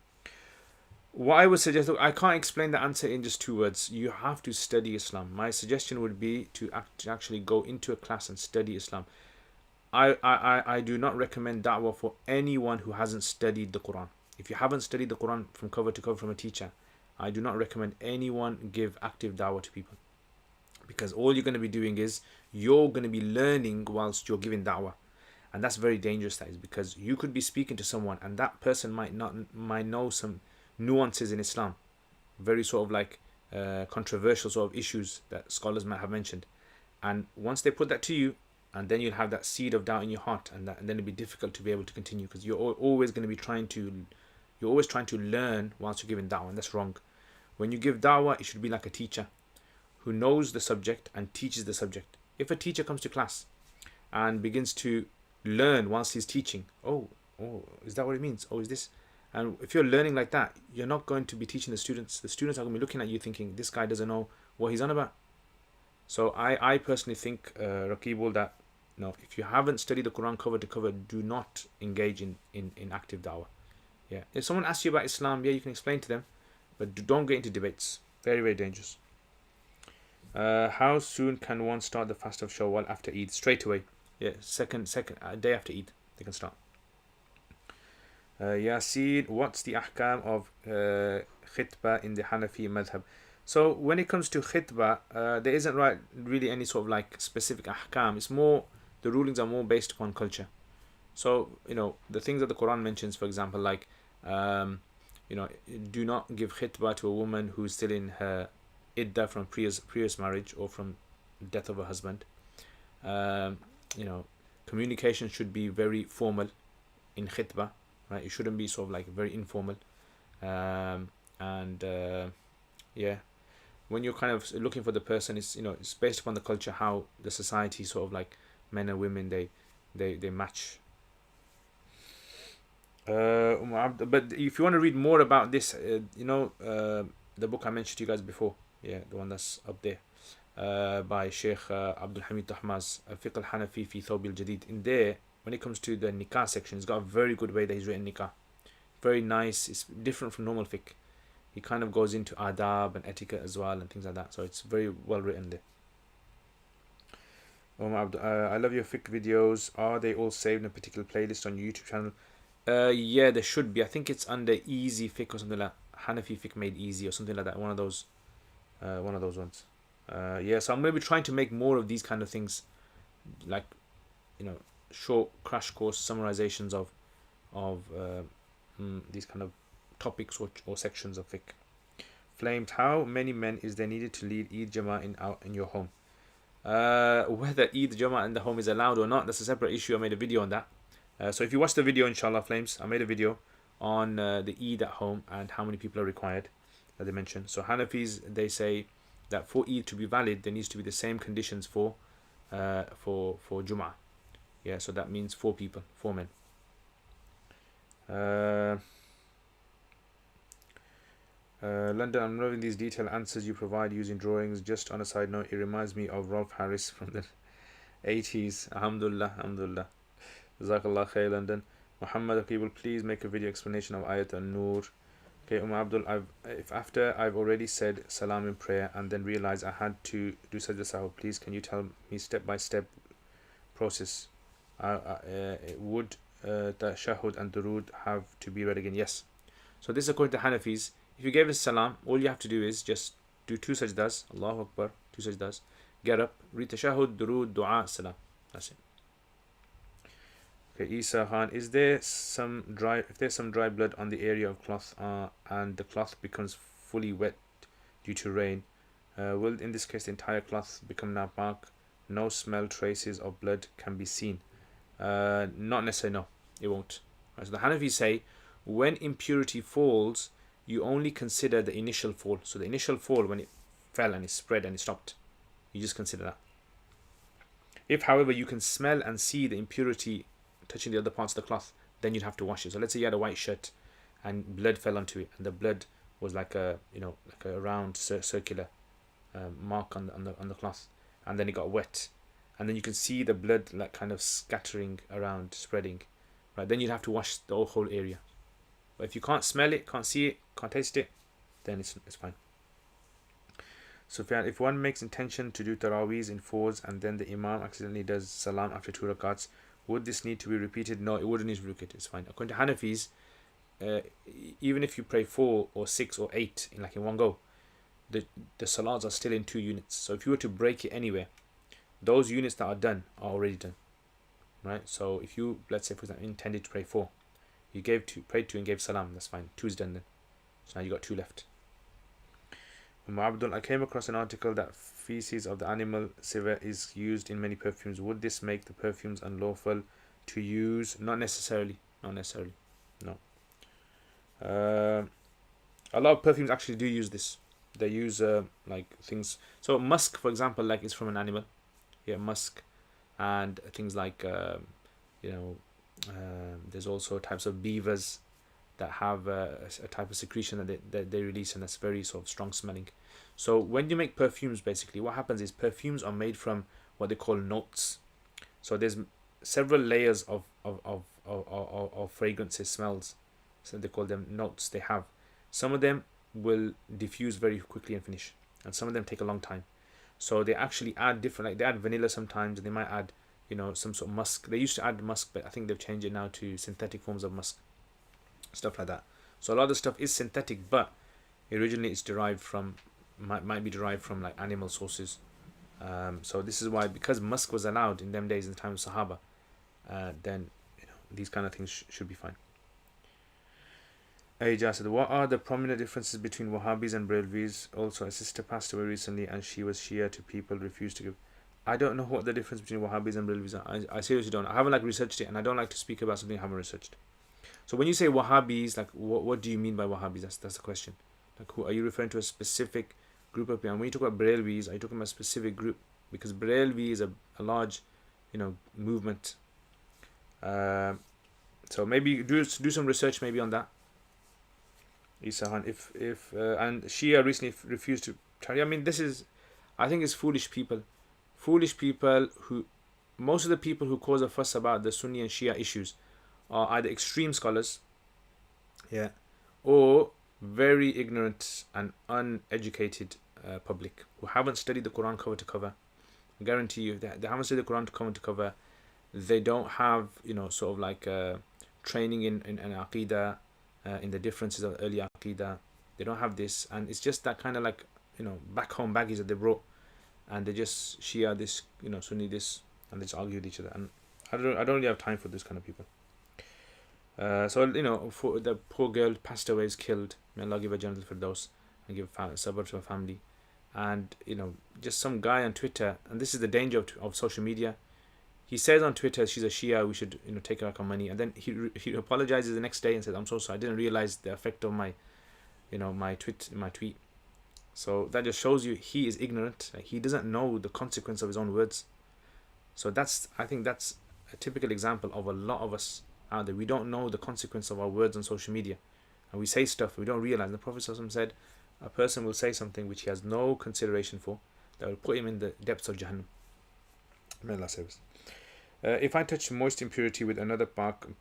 What I would suggest, look, I can't explain the answer in just 2 words. You have to study Islam. My suggestion would be to actually go into a class and study Islam. I do not recommend da'wah for anyone who hasn't studied the Quran. If you haven't studied the Quran from cover to cover from a teacher, I do not recommend anyone give active da'wah to people. Because all you're going to be doing is, you're going to be learning whilst you're giving da'wah. And that's very dangerous, that is, because you could be speaking to someone and that person might know some nuances in Islam, very sort of like controversial sort of issues that scholars might have mentioned, and once they put that to you, and then you'll have that seed of doubt in your heart, and then it'll be difficult to be able to continue, because you're always going to be trying to learn whilst you're giving da'wah, and that's wrong. When you give da'wah, it should be like a teacher who knows the subject and teaches the subject. If a teacher comes to class and begins to learn whilst he's teaching, oh, is that what it means? Oh, is this? And if you're learning like that, you're not going to be teaching the students. The students are going to be looking at you thinking, this guy doesn't know what he's on about. So I personally think, Raqibul, that if you haven't studied the Quran cover to cover, do not engage in active da'wah. Yeah. If someone asks you about Islam, you can explain to them, but don't get into debates. Very, very dangerous. How soon can one start the fast of Shawwal after Eid? Straight away. Yeah, second day after Eid, they can start. Yasin, what's the ahkam of khitbah in the Hanafi madhab? So when it comes to khitbah, there isn't really any sort of like specific ahkam. It's more, the rulings are more based upon culture. So the things that the Quran mentions, for example, like do not give khitbah to a woman who's still in her iddah from previous marriage or from death of her husband. Communication should be very formal in khitbah. Right, it shouldn't be sort of like very informal, when you're kind of looking for the person, it's based upon the culture, how the society sort of like men and women they match. But if you want to read more about this, the book I mentioned to you guys before, Yeah, the one that's up there. By Sheikh Abdul Hamid Tahmaz, Fiqh al-Hanafi fi Thawb al-Jadid. In there, when it comes to the nikah section, he's got a very good way that he's written nikah. Very nice. It's different from normal fiqh. He kind of goes into adab and etiquette as well and things like that. So it's very well written there. I love your fiqh videos. Are they all saved in a particular playlist on your YouTube channel? Yeah, there should be. I think it's under easy fiqh or something like Hanafi fiqh made easy or something like that. One of those ones. Yeah, so I'm going to be trying to make more of these kind of things, like, short crash course summarizations of these kind of topics or sections of fiqh. Flamed, how many men is there needed to lead Eid Jama'ah in your home? Whether Eid Jama'ah in the home is allowed or not, that's a separate issue. I made a video on that. So if you watch the video, inshallah, Flames, I made a video on the Eid at home and how many people are required that they mentioned. So Hanafis, they say that for Eid to be valid, there needs to be the same conditions for Jum'ah. Yeah, so that means 4 people, 4 men. London, I'm loving these detailed answers you provide using drawings. Just on a side note, it reminds me of Rolf Harris from the 80s. Alhamdulillah, alhamdulillah. Jazakallah khair, London. Muhammad Aqibul, please make a video explanation of Ayat an-Nur. Okay, Abdul, if after I've already said salam in prayer and then realized I had to do sajda sahwi, please can you tell me step by step process? Would tashahhud and durood have to be read again? Yes. So this is according to Hanafis. If you gave us salam, all you have to do is just do 2 sajdas, Allahu Akbar, 2 sajdas, get up, read tashahhud, durood, dua, salam. That's it. Okay, Isa Khan, if there's some dry blood on the area of cloth and the cloth becomes fully wet due to rain, will in this case the entire cloth become napak? No smell traces of blood can be seen. Not necessarily, no, it won't. Right, so the Hanafis say when impurity falls, you only consider the initial fall. So the initial fall, when it fell and it spread and it stopped, you just consider that. If, however, you can smell and see the impurity touching the other parts of the cloth, then you'd have to wash it. So let's say you had a white shirt and blood fell onto it, and the blood was like a round circular mark on the cloth, and then it got wet, and then you can see the blood like kind of scattering around, spreading, right? Then you'd have to wash the whole area. But if you can't smell it, can't see it, can't taste it, then it's fine. So if one makes intention to do Taraweehs in 4s and then the Imam accidentally does Salam after 2 rakats, would this need to be repeated? No, it wouldn't need to be repeated. It's fine. According to Hanafis, even if you pray 4 or 6 or 8 in one go, the salats are still in 2 units. So if you were to break it anywhere, those units that are done are already done, right? So if you, let's say for example, intended to pray 4, you prayed 2 and gave salam, that's fine. 2 is done then. So now you got 2 left. Abdul, I came across an article that feces of the animal siva is used in many perfumes. Would this make the perfumes unlawful to use? Not necessarily. No. A lot of perfumes actually do use this. They use things. So musk, for example, is from an animal. Yeah, musk, and things like there's also types of beavers that have a type of secretion that they release, and that's very sort of strong smelling. So when you make perfumes, basically what happens is perfumes are made from what they call notes. So there's several layers of fragrances, smells. So they call them notes. They have some of them will diffuse very quickly and finish, and some of them take a long time. So they actually add different, they add vanilla sometimes, and they might add some sort of musk. They used to add musk, but I think they've changed it now to synthetic forms of musk, stuff like that. So a lot of the stuff is synthetic, but originally it's derived from might be derived from animal sources. So this is why, because musk was allowed in them days, in the time of Sahaba, then these kind of things should be fine. Ajah said, what are the prominent differences between Wahhabis and Brelvis? Also, a sister passed away recently and she was Shia to people refused to give. I don't know what the difference between Wahhabis and Brelvis are. I seriously don't. I haven't researched it, and I don't like to speak about something I haven't researched. So when you say Wahhabis, what do you mean by Wahhabis? That's the question. Who are you referring to? A specific group of people? And when you talk about Brelvis, are you talking about a specific group? Because Brelvi is a large, movement. So maybe do some research maybe on that. Isahan, if and Shia recently refused to I mean, this is, I think it's foolish people. Foolish people who, most of the people who cause a fuss about the Sunni and Shia issues are either extreme scholars, yeah, or very ignorant and uneducated public who haven't studied the Quran cover to cover. I guarantee you that they haven't studied the Quran cover to cover. They don't have, sort of like training in Aqidah, in the differences of early Aqidah. They don't have this, and it's just that kind of like, back home baggies that they brought, and they just Shia this, Sunni this, and they just argue with each other. And I don't really have time for this kind of people. So for the poor girl passed away, is killed. May Allah give her Jannah al-Firdaus and give sabr to her family. And just some guy on Twitter, and this is the danger of social media. He says on Twitter she's a Shia, we should take her back on money, and then he apologizes the next day and says, I'm so sorry, I didn't realize the effect of my tweet. So that just shows you he is ignorant. He doesn't know the consequence of his own words. So I think that's a typical example of a lot of us out there. We don't know the consequence of our words on social media, and we say stuff we don't realize. The Prophet ﷺ said a person will say something which he has no consideration for, that will put him in the depths of Jahannam. May Allah save us. If I touch moist impurity with another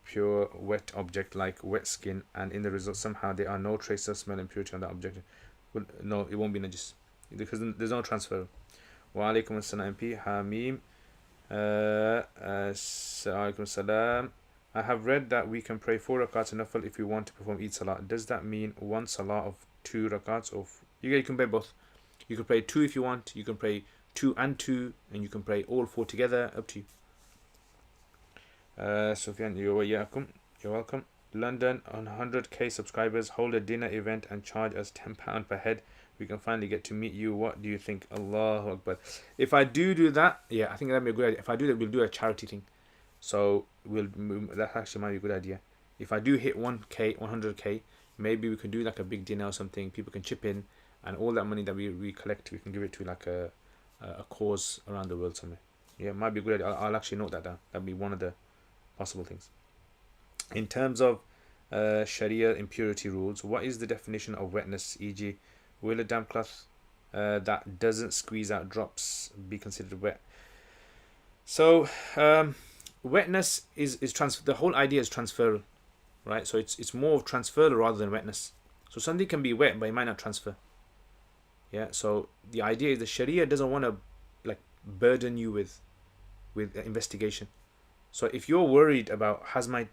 pure wet object like wet skin, and in the result somehow there are no traces of smell impurity on that object, well, no, it won't be najis, because there's no transfer. Wa alaikum assalam MP Hamim. Alaikum salam. I have read that we can pray 4 rakats in nafil if we want to perform each salah. Does that mean one salah of 2 rakats, or you can pray both? You can pray 2 if you want. You can pray 2 and 2, and you can pray all 4 together. Up to you. Sufyan, you're welcome. London on 100k subscribers, hold a dinner event and charge us £10 per head. We can finally get to meet you. What do you think? Allahu Akbar. If I do that, yeah, I think that'd be a good idea. If I do that, we'll do a charity thing. So that actually might be a good idea. If I do hit 100k, maybe we can do like a big dinner or something. People can chip in, and all that money that we collect, we can give it to like a cause around the world somewhere. Yeah, it might be a good idea. I'll actually note that down. That'd be one of the possible things. In terms of Sharia impurity rules, what is the definition of wetness? E.g., will a damp cloth that doesn't squeeze out drops be considered wet? So wetness is the whole idea is transferal, right? So it's more of transferal rather than wetness. So something can be wet but it might not transfer. Yeah. So the idea is the Sharia doesn't want to like burden you with investigation. So if you're worried about has my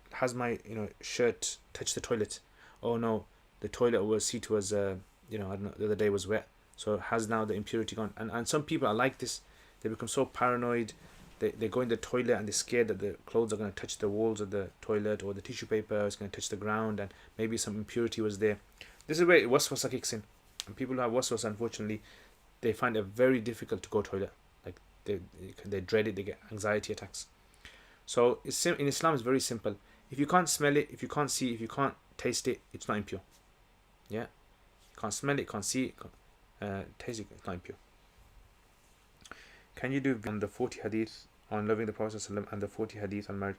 shirt touched the toilet? Oh no, the toilet seat was I don't know, the other day was wet. So has now the impurity gone? And some people are like this. They become so paranoid. They go in the toilet and they're scared that the clothes are going to touch the walls of the toilet, or the tissue paper is going to touch the ground, and maybe some impurity was there. This is where waswasa kicks in. And people who have waswasa, unfortunately, they find it very difficult to go to the toilet. Like they dread it. They get anxiety attacks. So in Islam, it's very simple. If you can't smell it, if you can't see, if you can't taste it, it's not impure. Yeah, you can't smell it, can't see it, taste it, it's not impure. Can you do on the 40 hadith on loving the Prophet ﷺ and the 40 hadith on marriage?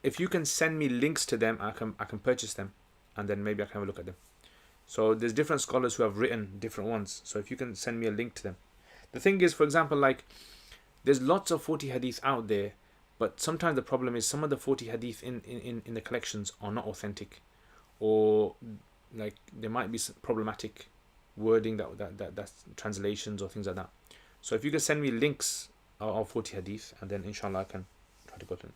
If you can send me links to them, I can purchase them, and then maybe I can have a look at them. So there's different scholars who have written different ones. So if you can send me a link to them. The thing is, for example, like there's lots of 40 hadith out there, but sometimes the problem is some of the 40 hadith in the collections are not authentic, or like there might be some problematic wording that's translations or things like that. So if you can send me links of 40 hadith, and then inshallah I can try to go to them.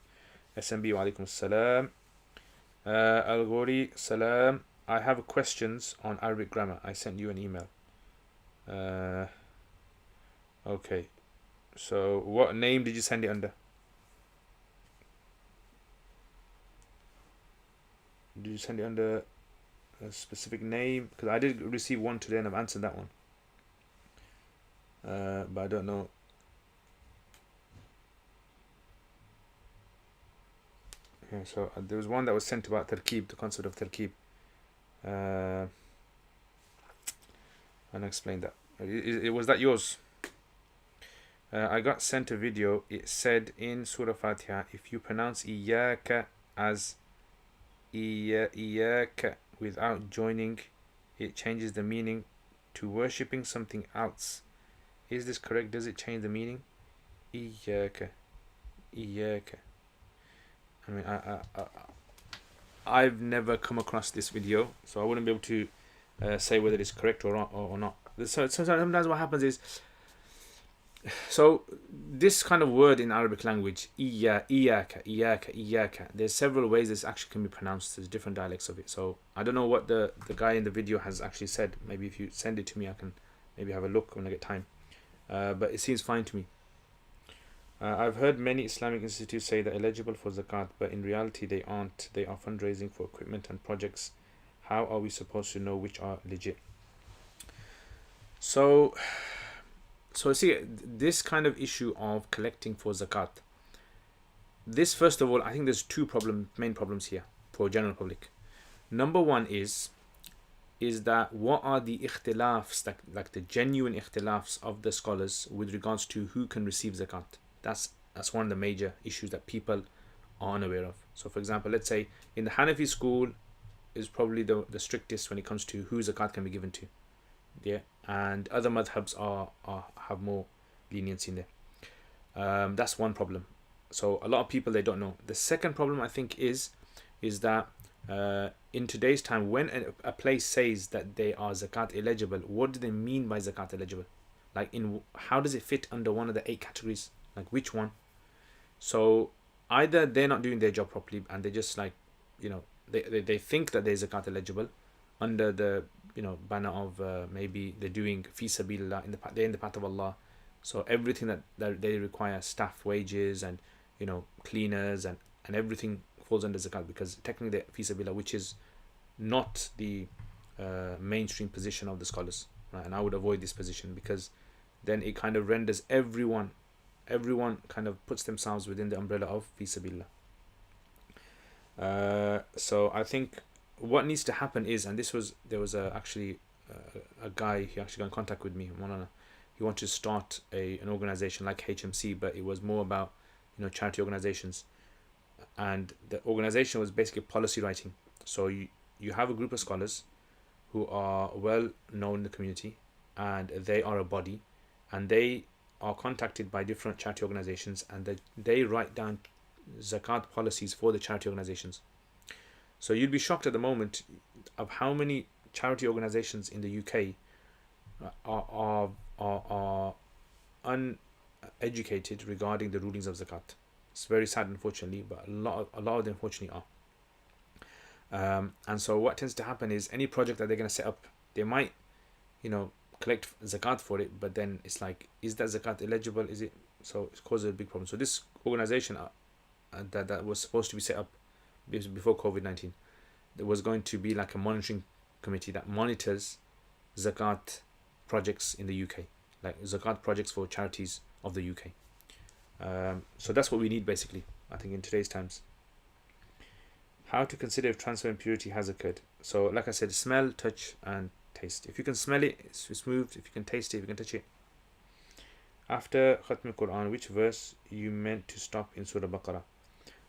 SMB wa alaikum salam. Al-Ghori salam. I have questions on Arabic grammar. I sent you an email. Okay. So what name did you send it under? Did you send it under a specific name? Because I did receive one today and I've answered that one. But I don't know. Yeah, so there was one that was sent about tarkib, the concept of tarkib. I'll explain that. Was that yours? I got sent a video. It said in Surah Fatiha, if you pronounce Iyaka as Iyaka without joining, it changes the meaning to worshipping something else. Is this correct? Does it change the meaning? Iyaka. Iyaka. I mean, I've never come across this video, so I wouldn't be able to say whether it's correct or not. So sometimes what happens is, so this kind of word in Arabic language, iyaka, there's several ways this actually can be pronounced. There's different dialects of it. So I don't know what the guy in the video has actually said. Maybe if you send it to me, I can maybe have a look when I get time. But it seems fine to me. I've heard many Islamic institutes say they're eligible for zakat, but in reality they aren't. They are fundraising for equipment and projects. How are we supposed to know which are legit? So see, this kind of issue of collecting for zakat, this, first of all, I think there's two main problems here for general public. Number one is that what are the ikhtilafs, like the genuine ikhtilafs of the scholars with regards to who can receive zakat? That's one of the major issues that people are unaware of. So for example, let's say in the Hanafi school is probably the strictest when it comes to who zakat can be given to. Yeah, and other madhabs have more leniency in there. That's one problem. So a lot of people, they don't know. The second problem, I think, is that in today's time, when a place says that they are zakat eligible, what do they mean by zakat eligible? Like, how does it fit under one of the 8 categories? Like, which one? So either they're not doing their job properly and they just, like, they think that they're zakat eligible under the banner of maybe they're doing fi sabilillah, they're in the path of Allah. So everything that they require, staff wages and cleaners and everything falls under zakat, because technically they're fi sabilillah, which is not the mainstream position of the scholars, right? And I would avoid this position, because then it kind of renders everyone kind of puts themselves within the umbrella of fi sabilillah. So I think what needs to happen is, and there was actually a guy, he actually got in contact with me, he wanted to start an organization like HMC, but it was more about charity organizations, and the organization was basically policy writing. So you have a group of scholars who are well known in the community, and they are a body, and they are contacted by different charity organizations, and they write down zakat policies for the charity organizations. So you'd be shocked at the moment of how many charity organizations in the UK are uneducated regarding the rulings of zakat. It's very sad, unfortunately, but a lot of them unfortunately are. And so what tends to happen is, any project that they're going to set up, they might collect zakat for it, but then it's like, is that zakat eligible? Is it? So it causes a big problem. So this organization that was supposed to be set up before COVID-19, there was going to be like a monitoring committee that monitors zakat projects in the UK, like zakat projects for charities of the UK. So that's what we need, basically, I think, in today's times. How to consider if transfer impurity has occurred? So like I said, smell, touch and taste. If you can smell it, it's moved. If you can taste it, if you can touch it. After Khatm al-Quran, which verse you meant to stop in Surah Baqarah?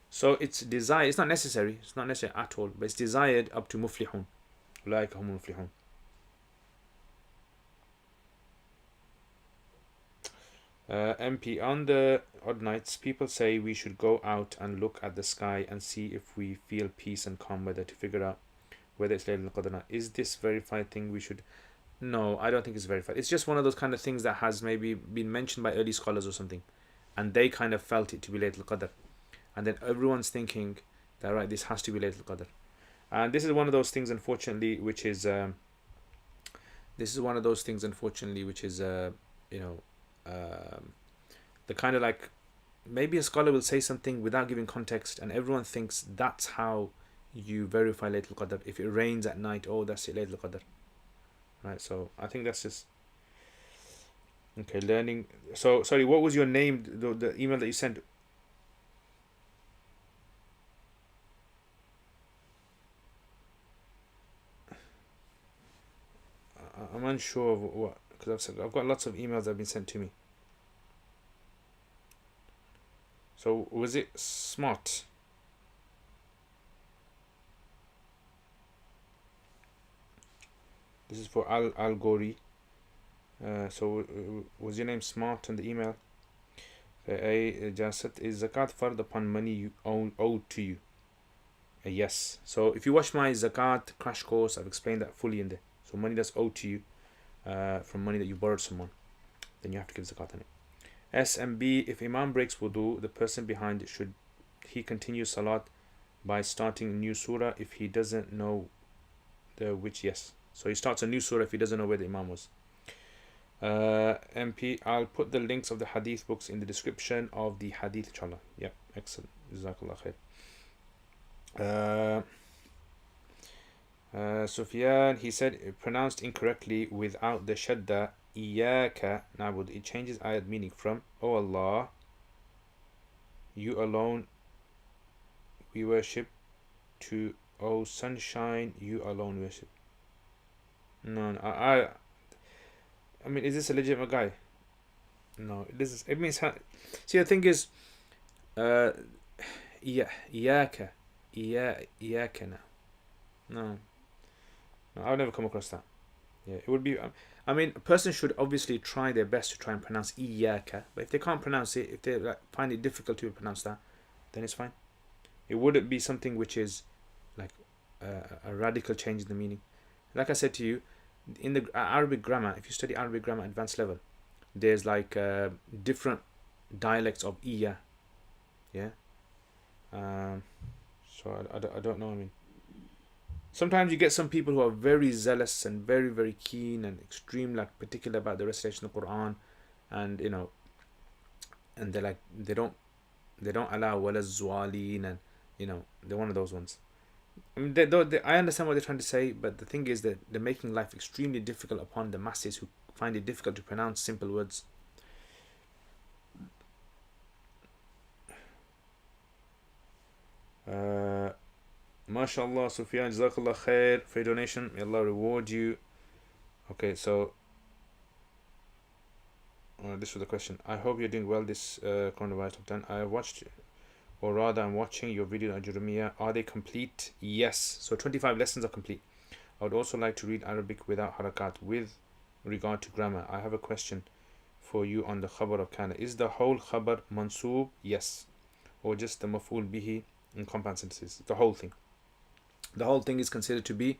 So it's desired, it's not necessary at all, but it's desired up to muflihun. Ulaika humul muflihun. MP, on the odd nights, people say we should go out and look at the sky and see if we feel peace and calm weather to figure out whether it's Laylatul Qadr or not. Is this verified thing we should? No, I don't think it's verified. It's just one of those kind of things that has maybe been mentioned by early scholars or something, and they kind of felt it to be Laylatul Qadr, and then everyone's thinking that, right, this has to be Laylatul Qadr. And this is one of those things, unfortunately, which is the kind of, like, maybe a scholar will say something without giving context, and everyone thinks that's how you verify Laylatul Qadr. If it rains at night, oh, that's it, Laylatul Qadr, right? So I think that's just okay. Learning. So sorry, what was your name? The email that you sent. I'm unsure of what, because I've got lots of emails that have been sent to me. So was it smart? This is for Al Gori. Was your name Smart in the email? Okay, Jasat, is zakat fard upon money you owed to you? Yes. So if you watch my zakat crash course, I've explained that fully in there. So money that's owed to you from money that you borrowed someone, then you have to give zakat on it. S and B, if Imam breaks wudu, the person behind it, should he continue salat by starting a new surah if he doesn't know the which? Yes. So he starts a new surah if he doesn't know where the Imam was. MP, I'll put the links of the hadith books in the description of the hadith, inshallah. Yeah, excellent. Jazakallah khair. Sufyan, he said pronounced incorrectly without the shadda, Iyaka na'bud. It changes ayat meaning from, Oh Allah, you alone we worship, to Oh sunshine, you alone worship. No, I mean, is this a legitimate guy? No, this is. It means. See, the thing is, iyaka, iyaka. No, I've never come across that. Yeah, it would be. I mean, a person should obviously try their best to try and pronounce iyaka, but if they can't pronounce it, if they find it difficult to pronounce that, then it's fine. It wouldn't be something which is like a radical change in the meaning. Like I said to you, in the Arabic grammar, if you study Arabic grammar advanced level, there's like different dialects of iya. Yeah. So I don't know. I mean, sometimes you get some people who are very zealous and very, very keen and extreme, like particular about the recitation of the Quran, and and they don't allow wala zualin, and they're one of those ones. I mean, I understand what they're trying to say, but the thing is that they're making life extremely difficult upon the masses who find it difficult to pronounce simple words. MashaAllah, Sufyan, Jazakallah khair for your donation. May Allah reward you. Okay, so this was the question. I hope you're doing well this coronavirus lockdown. I watched, or rather I'm watching your video on Jurumiyah. Are they complete? Yes. So 25 lessons are complete. I would also like to read Arabic without harakat with regard to grammar. I have a question for you on the khabar of kana. Is the whole khabar mansoob? Yes. Or just the maf'ul bihi in compound sentences? The whole thing. The whole thing is considered to be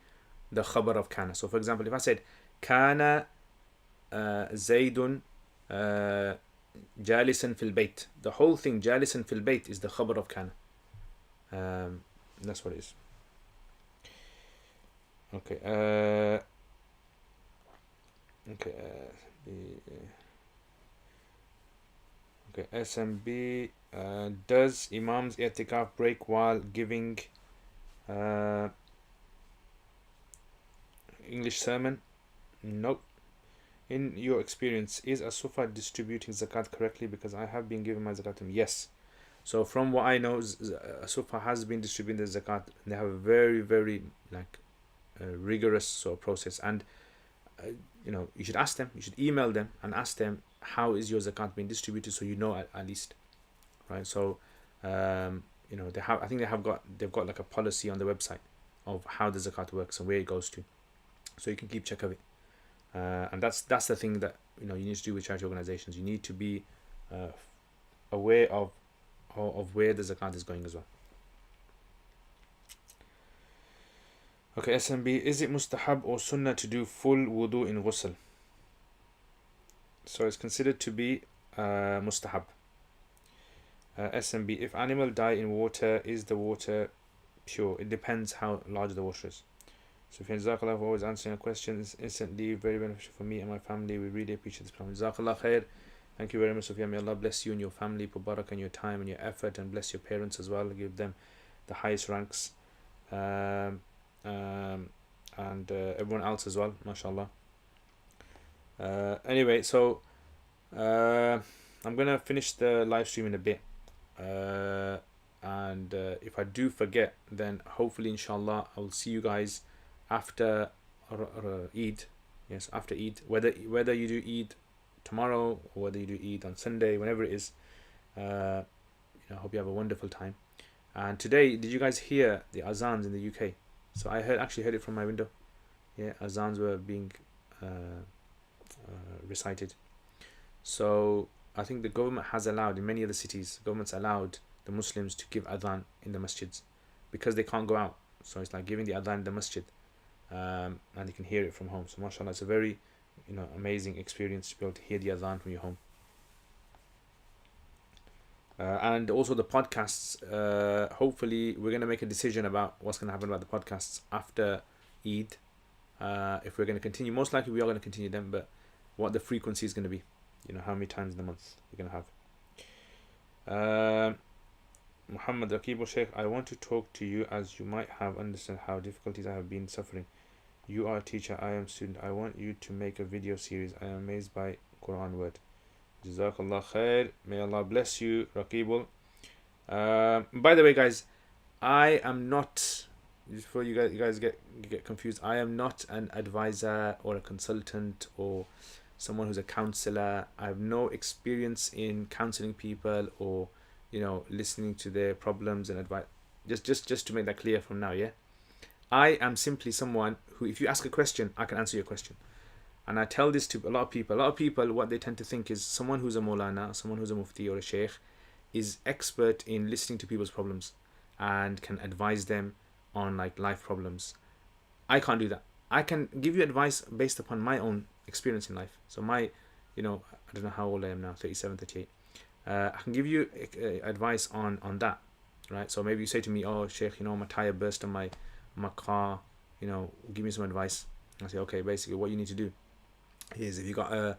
the khabar of kana. So for example, if I said kana Zaydun jalisan fil bayt, the whole thing jalisan fil bayt is the khabar of kana. That's what it is. Okay. Okay. Okay. SMB. Does Imam's i'tikaf break while giving English sermon? Nope. In your experience, is a Sufa distributing zakat correctly? Because I have been giving my zakat to him. Yes. So from what I know, a Sufa has been distributing the zakat. They have a very, very rigorous sort of process, and you should ask them. You should email them and ask them, how is your zakat being distributed, so you know at least, right? So they have. I think they've got like a policy on the website of how the zakat works and where it goes to, so you can keep check of it. And that's the thing that you need to do with charity organizations. You need to be aware of where the zakat is going as well. Okay, SMB, is it mustahab or sunnah to do full wudu in ghusl? So it's considered to be mustahab. SMB, if animal die in water, is the water pure? It depends how large the water is. So Jazakallah for always answering our questions instantly, very beneficial for me and my family. We really appreciate this program. Jazakallah khair. Thank you very much, Sufyan. May Allah bless you and your family, put barak in your time and your effort, and bless your parents as well. Give them the highest ranks, and everyone else as well, mashallah. Anyway, so I'm gonna finish the live stream in a bit, and if I do forget, then hopefully inshallah I will see you guys after Eid. Yes, after Eid, whether you do Eid tomorrow or whether you do Eid on Sunday, whenever it is. I hope you have a wonderful time. And today, did you guys hear the azans in the UK? So I actually heard it from my window. Yeah, azans were being recited. So I think the government has allowed, in many other cities, governments allowed the Muslims to give adhan in the masjids because they can't go out. So it's like giving the adhan in the masjid, and you can hear it from home. So mashallah, it's a very amazing experience to be able to hear the adhan from your home. And also the podcasts. Hopefully, we're going to make a decision about what's going to happen about the podcasts after Eid. If we're going to continue, most likely we are going to continue them, but what the frequency is going to be, how many times in the month we're going to have. Muhammad Raqib Sheikh, I want to talk to you as you might have understand how difficulties I have been suffering. You are a teacher, I am a student. I want you to make a video series. I am amazed by Quran word. Jazakallah khair. May Allah bless you, Raqibul. By the way, guys, I am not, before you guys get confused, I am not an advisor or a consultant or someone who's a counselor. I have no experience in counseling people or listening to their problems and advice. Just to make that clear from now, yeah. I am simply someone who, if you ask a question, I can answer your question. And I tell this to a lot of people. A lot of people, what they tend to think is someone who's a Maulana, someone who's a Mufti or a Sheikh, is expert in listening to people's problems and can advise them on like life problems. I can't do that. I can give you advice based upon my own experience in life. So I don't know how old I am now, 37, 38. I can give you advice on that, right? So maybe you say to me, oh Sheikh, my tire burst on my car, give me some advice. I say, okay, basically what you need to do is, if you got a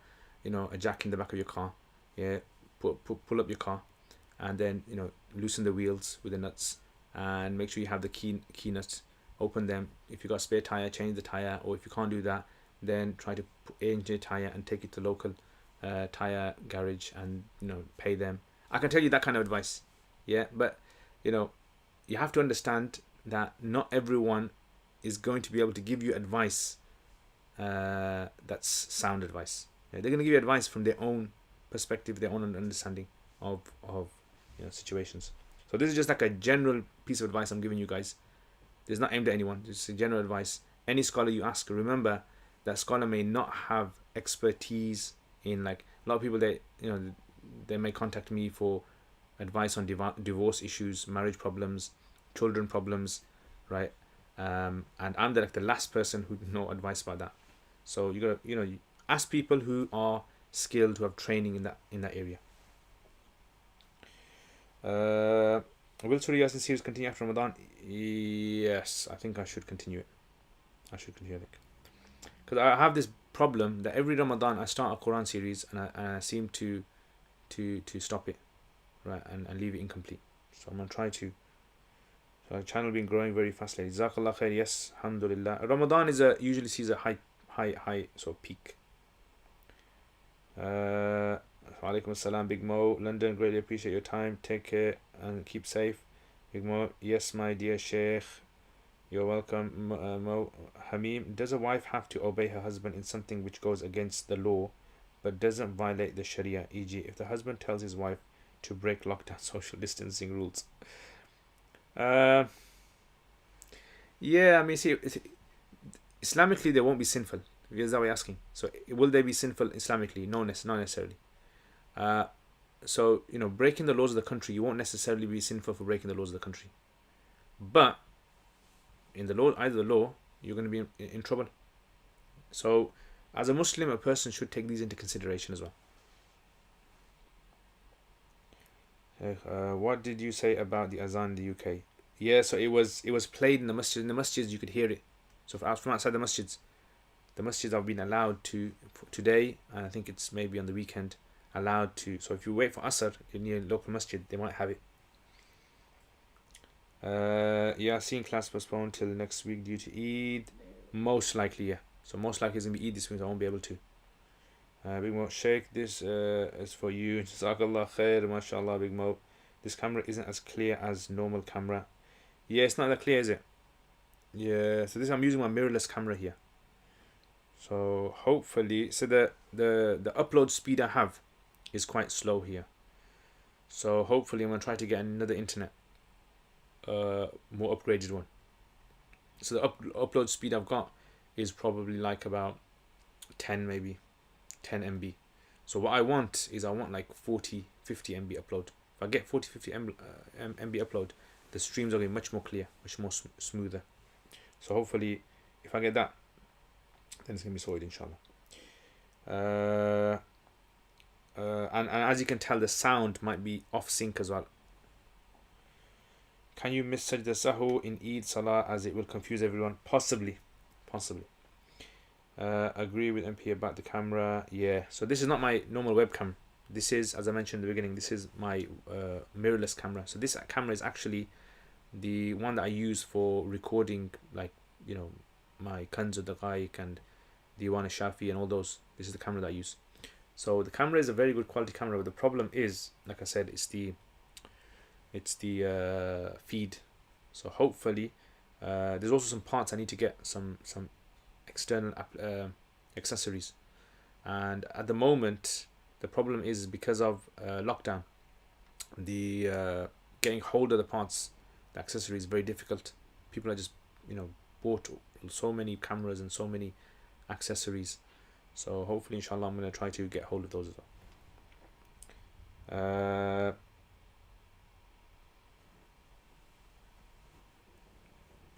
jack in the back of your car, yeah, pull up your car, and then loosen the wheels with the nuts, and make sure you have the key nuts. Open them. If you got a spare tire, change the tire, or if you can't do that, then try to change your tire and take it to local tire garage and pay them. I can tell you that kind of advice, yeah, but you have to understand that not everyone is going to be able to give you advice that's sound advice. Yeah, they're going to give you advice from their own perspective, their own understanding of situations. So this is just like a general piece of advice I'm giving you guys. It's not aimed at anyone. It's a general advice. Any scholar you ask, remember that scholar may not have expertise in, like, a lot of people, they may contact me for advice on divorce issues, marriage problems, children problems, right? And I'm the last person who know advice about that. So you gotta you ask people who are skilled, who have training in that area. Will Surah Yasin series continue after Ramadan? Yes, I think I should continue it. Because I have this problem that every Ramadan I start a Quran series and I seem to stop it, right, and leave it incomplete. So I'm gonna try to. So our channel been growing very fast lately. Jazakallah khair. Yes, alhamdulillah. Ramadan usually sees a high sort of peak. Walaikum assalam, Big Mo. London, greatly appreciate your time. Take care and keep safe. Big Mo. Yes, my dear Sheikh. You're welcome. Mo. Hamim. Does a wife have to obey her husband in something which goes against the law but doesn't violate the Sharia? E.g., if the husband tells his wife to break lockdown social distancing rules. Yeah, I mean, see, Islamically they won't be sinful. Is that what you're asking? So will they be sinful Islamically? No, not necessarily. So breaking the laws of the country, you won't necessarily be sinful for breaking the laws of the country. But in the law, either the law, you're going to be in trouble. So as a Muslim, a person should take these into consideration as well. What did you say about the azan in the UK? Yeah, so it was played in the masjid. In the masjids you could hear it. So from outside the masjids have been allowed to today, and I think it's maybe on the weekend, allowed to. So if you wait for Asr in your local masjid, they might have it. Yasin class postponed till next week due to Eid. Most likely, yeah. So most likely it's going to be Eid this week, so I won't be able to. Big Mo, Sheikh, this is for you. Jazakallah khair, mashallah, Big Mo. This camera isn't as clear as normal camera. Yeah, it's not that clear, is it? Yeah, so I'm using my mirrorless camera here. So hopefully, so the upload speed I have is quite slow here. So hopefully I'm going to try to get another internet, more upgraded one. So the upload speed I've got is probably like about 10 maybe. 10 MB. So what I want is I want like 40, 50 MB upload. If I get 40, 50 MB upload, the streams are going to be much more clear, much more smoother. So hopefully, if I get that, then it's going to be sorted, inshallah. And as you can tell, the sound might be off sync as well. Can you miss Sajda Sahu in Eid Salah as it will confuse everyone? Possibly. Agree with MP about the camera. Yeah, so this is not my normal webcam. This is, as I mentioned in the beginning, this is my mirrorless camera. So this camera is actually the one that I use for recording, like, you know, my Kanz al-Daqaiq and Diwan al-Shafi and all those. This is the camera that I use. So the camera is a very good quality camera, but the problem is, like I said, it's the feed. So hopefully, there's also some parts I need to get, some external accessories, and at the moment the problem is because of lockdown, the getting hold of the parts, the accessories, is very difficult. People are just, you know, bought so many cameras and so many accessories. So hopefully, inshallah, I'm going to try to get hold of those as well.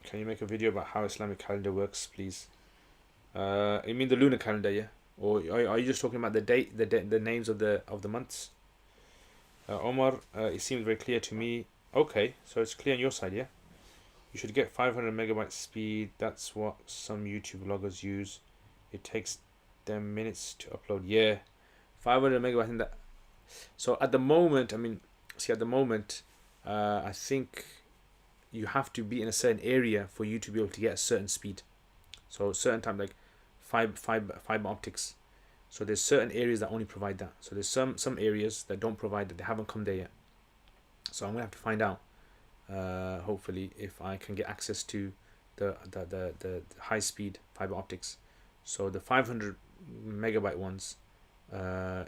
Can you make a video about how Islamic calendar works, please? You mean the lunar calendar, yeah? Or are you just talking about the date, the names of the months? Omar, it seems very clear to me. Okay, so it's clear on your side, yeah? You should get 500 megabyte speed. That's what some YouTube vloggers use. It takes them minutes to upload. Yeah, 500 megabyte in that. So at the moment, I think you have to be in a certain area for you to be able to get a certain speed. So certain time, like fiber optics. So there's certain areas that only provide that. So there's some areas that don't provide that. They haven't come there yet. So I'm gonna have to find out. Hopefully, if I can get access to the high speed fiber optics. So the 500 megabyte ones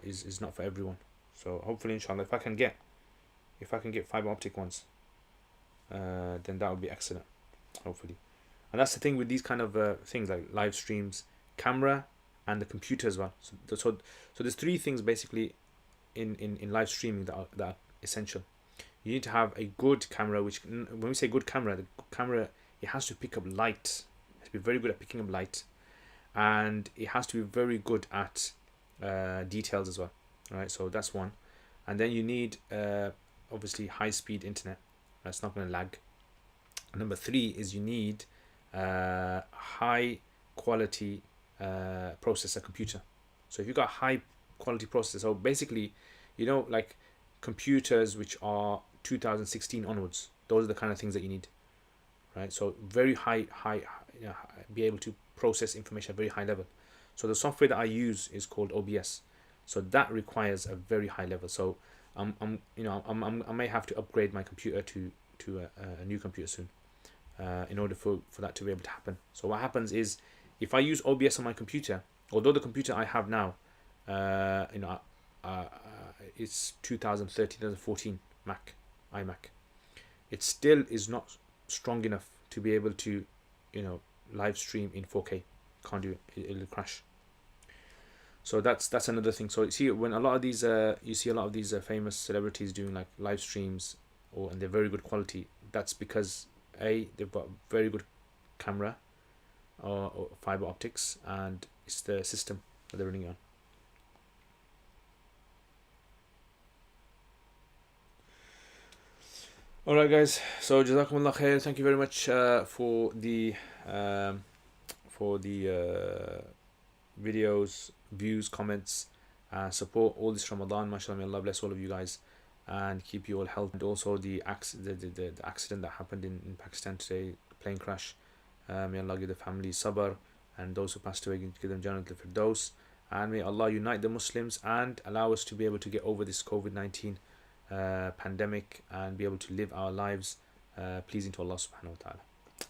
is not for everyone. So hopefully, inshallah, if I can get fiber optic ones, then that would be excellent. Hopefully. And that's the thing with these kind of things, like live streams, camera, and the computer as well. So there's three things basically in live streaming that are essential. You need to have a good camera, which, when we say good camera, the camera, it has to pick up light. It has to be very good at picking up light, and it has to be very good at details as well. Right, so that's one. And then you need obviously high speed internet. That's not going to lag. Number three is you need high quality processor computer. So if you've got high quality processor, so basically, you know, like computers which are 2016 onwards, those are the kind of things that you need, right? So very high, you know, be able to process information at very high level. So the software that I use is called OBS. So that requires a very high level. So I may have to upgrade my computer to a new computer soon, in order for that to be able to happen. So what happens is, if I use OBS on my computer, although the computer I have now, it's 2013, 2014 iMac, it still is not strong enough to be able to, you know, live stream in 4K. Can't do it. It'll crash. So that's another thing. So you see, when a lot of these famous celebrities doing like live streams, and they're very good quality, that's because they've got very good camera or fiber optics, and it's the system that they're running on. Alright guys, so Jazakumullah khair. Thank you very much for the videos, views, comments, support all this Ramadan. MashaAllah, may Allah bless all of you guys and keep you all healthy. And also the accident that happened in Pakistan today, plane crash, may Allah give the family sabr, and those who passed away, give them Jannat al-Firdaus, and may Allah unite the Muslims and allow us to be able to get over this COVID-19 pandemic and be able to live our lives pleasing to Allah subhanahu wa ta'ala.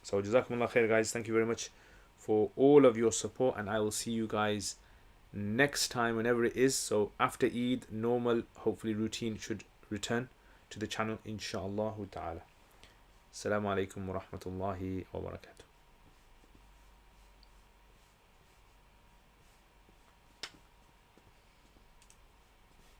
So Jazakumullah khair guys, thank you very much for all of your support, and I will see you guys next time, whenever it is. So after Eid, normal hopefully routine should return to the channel, inshallah ta'ala. Assalamu alaikum wa rahmatullahi wa barakatuh.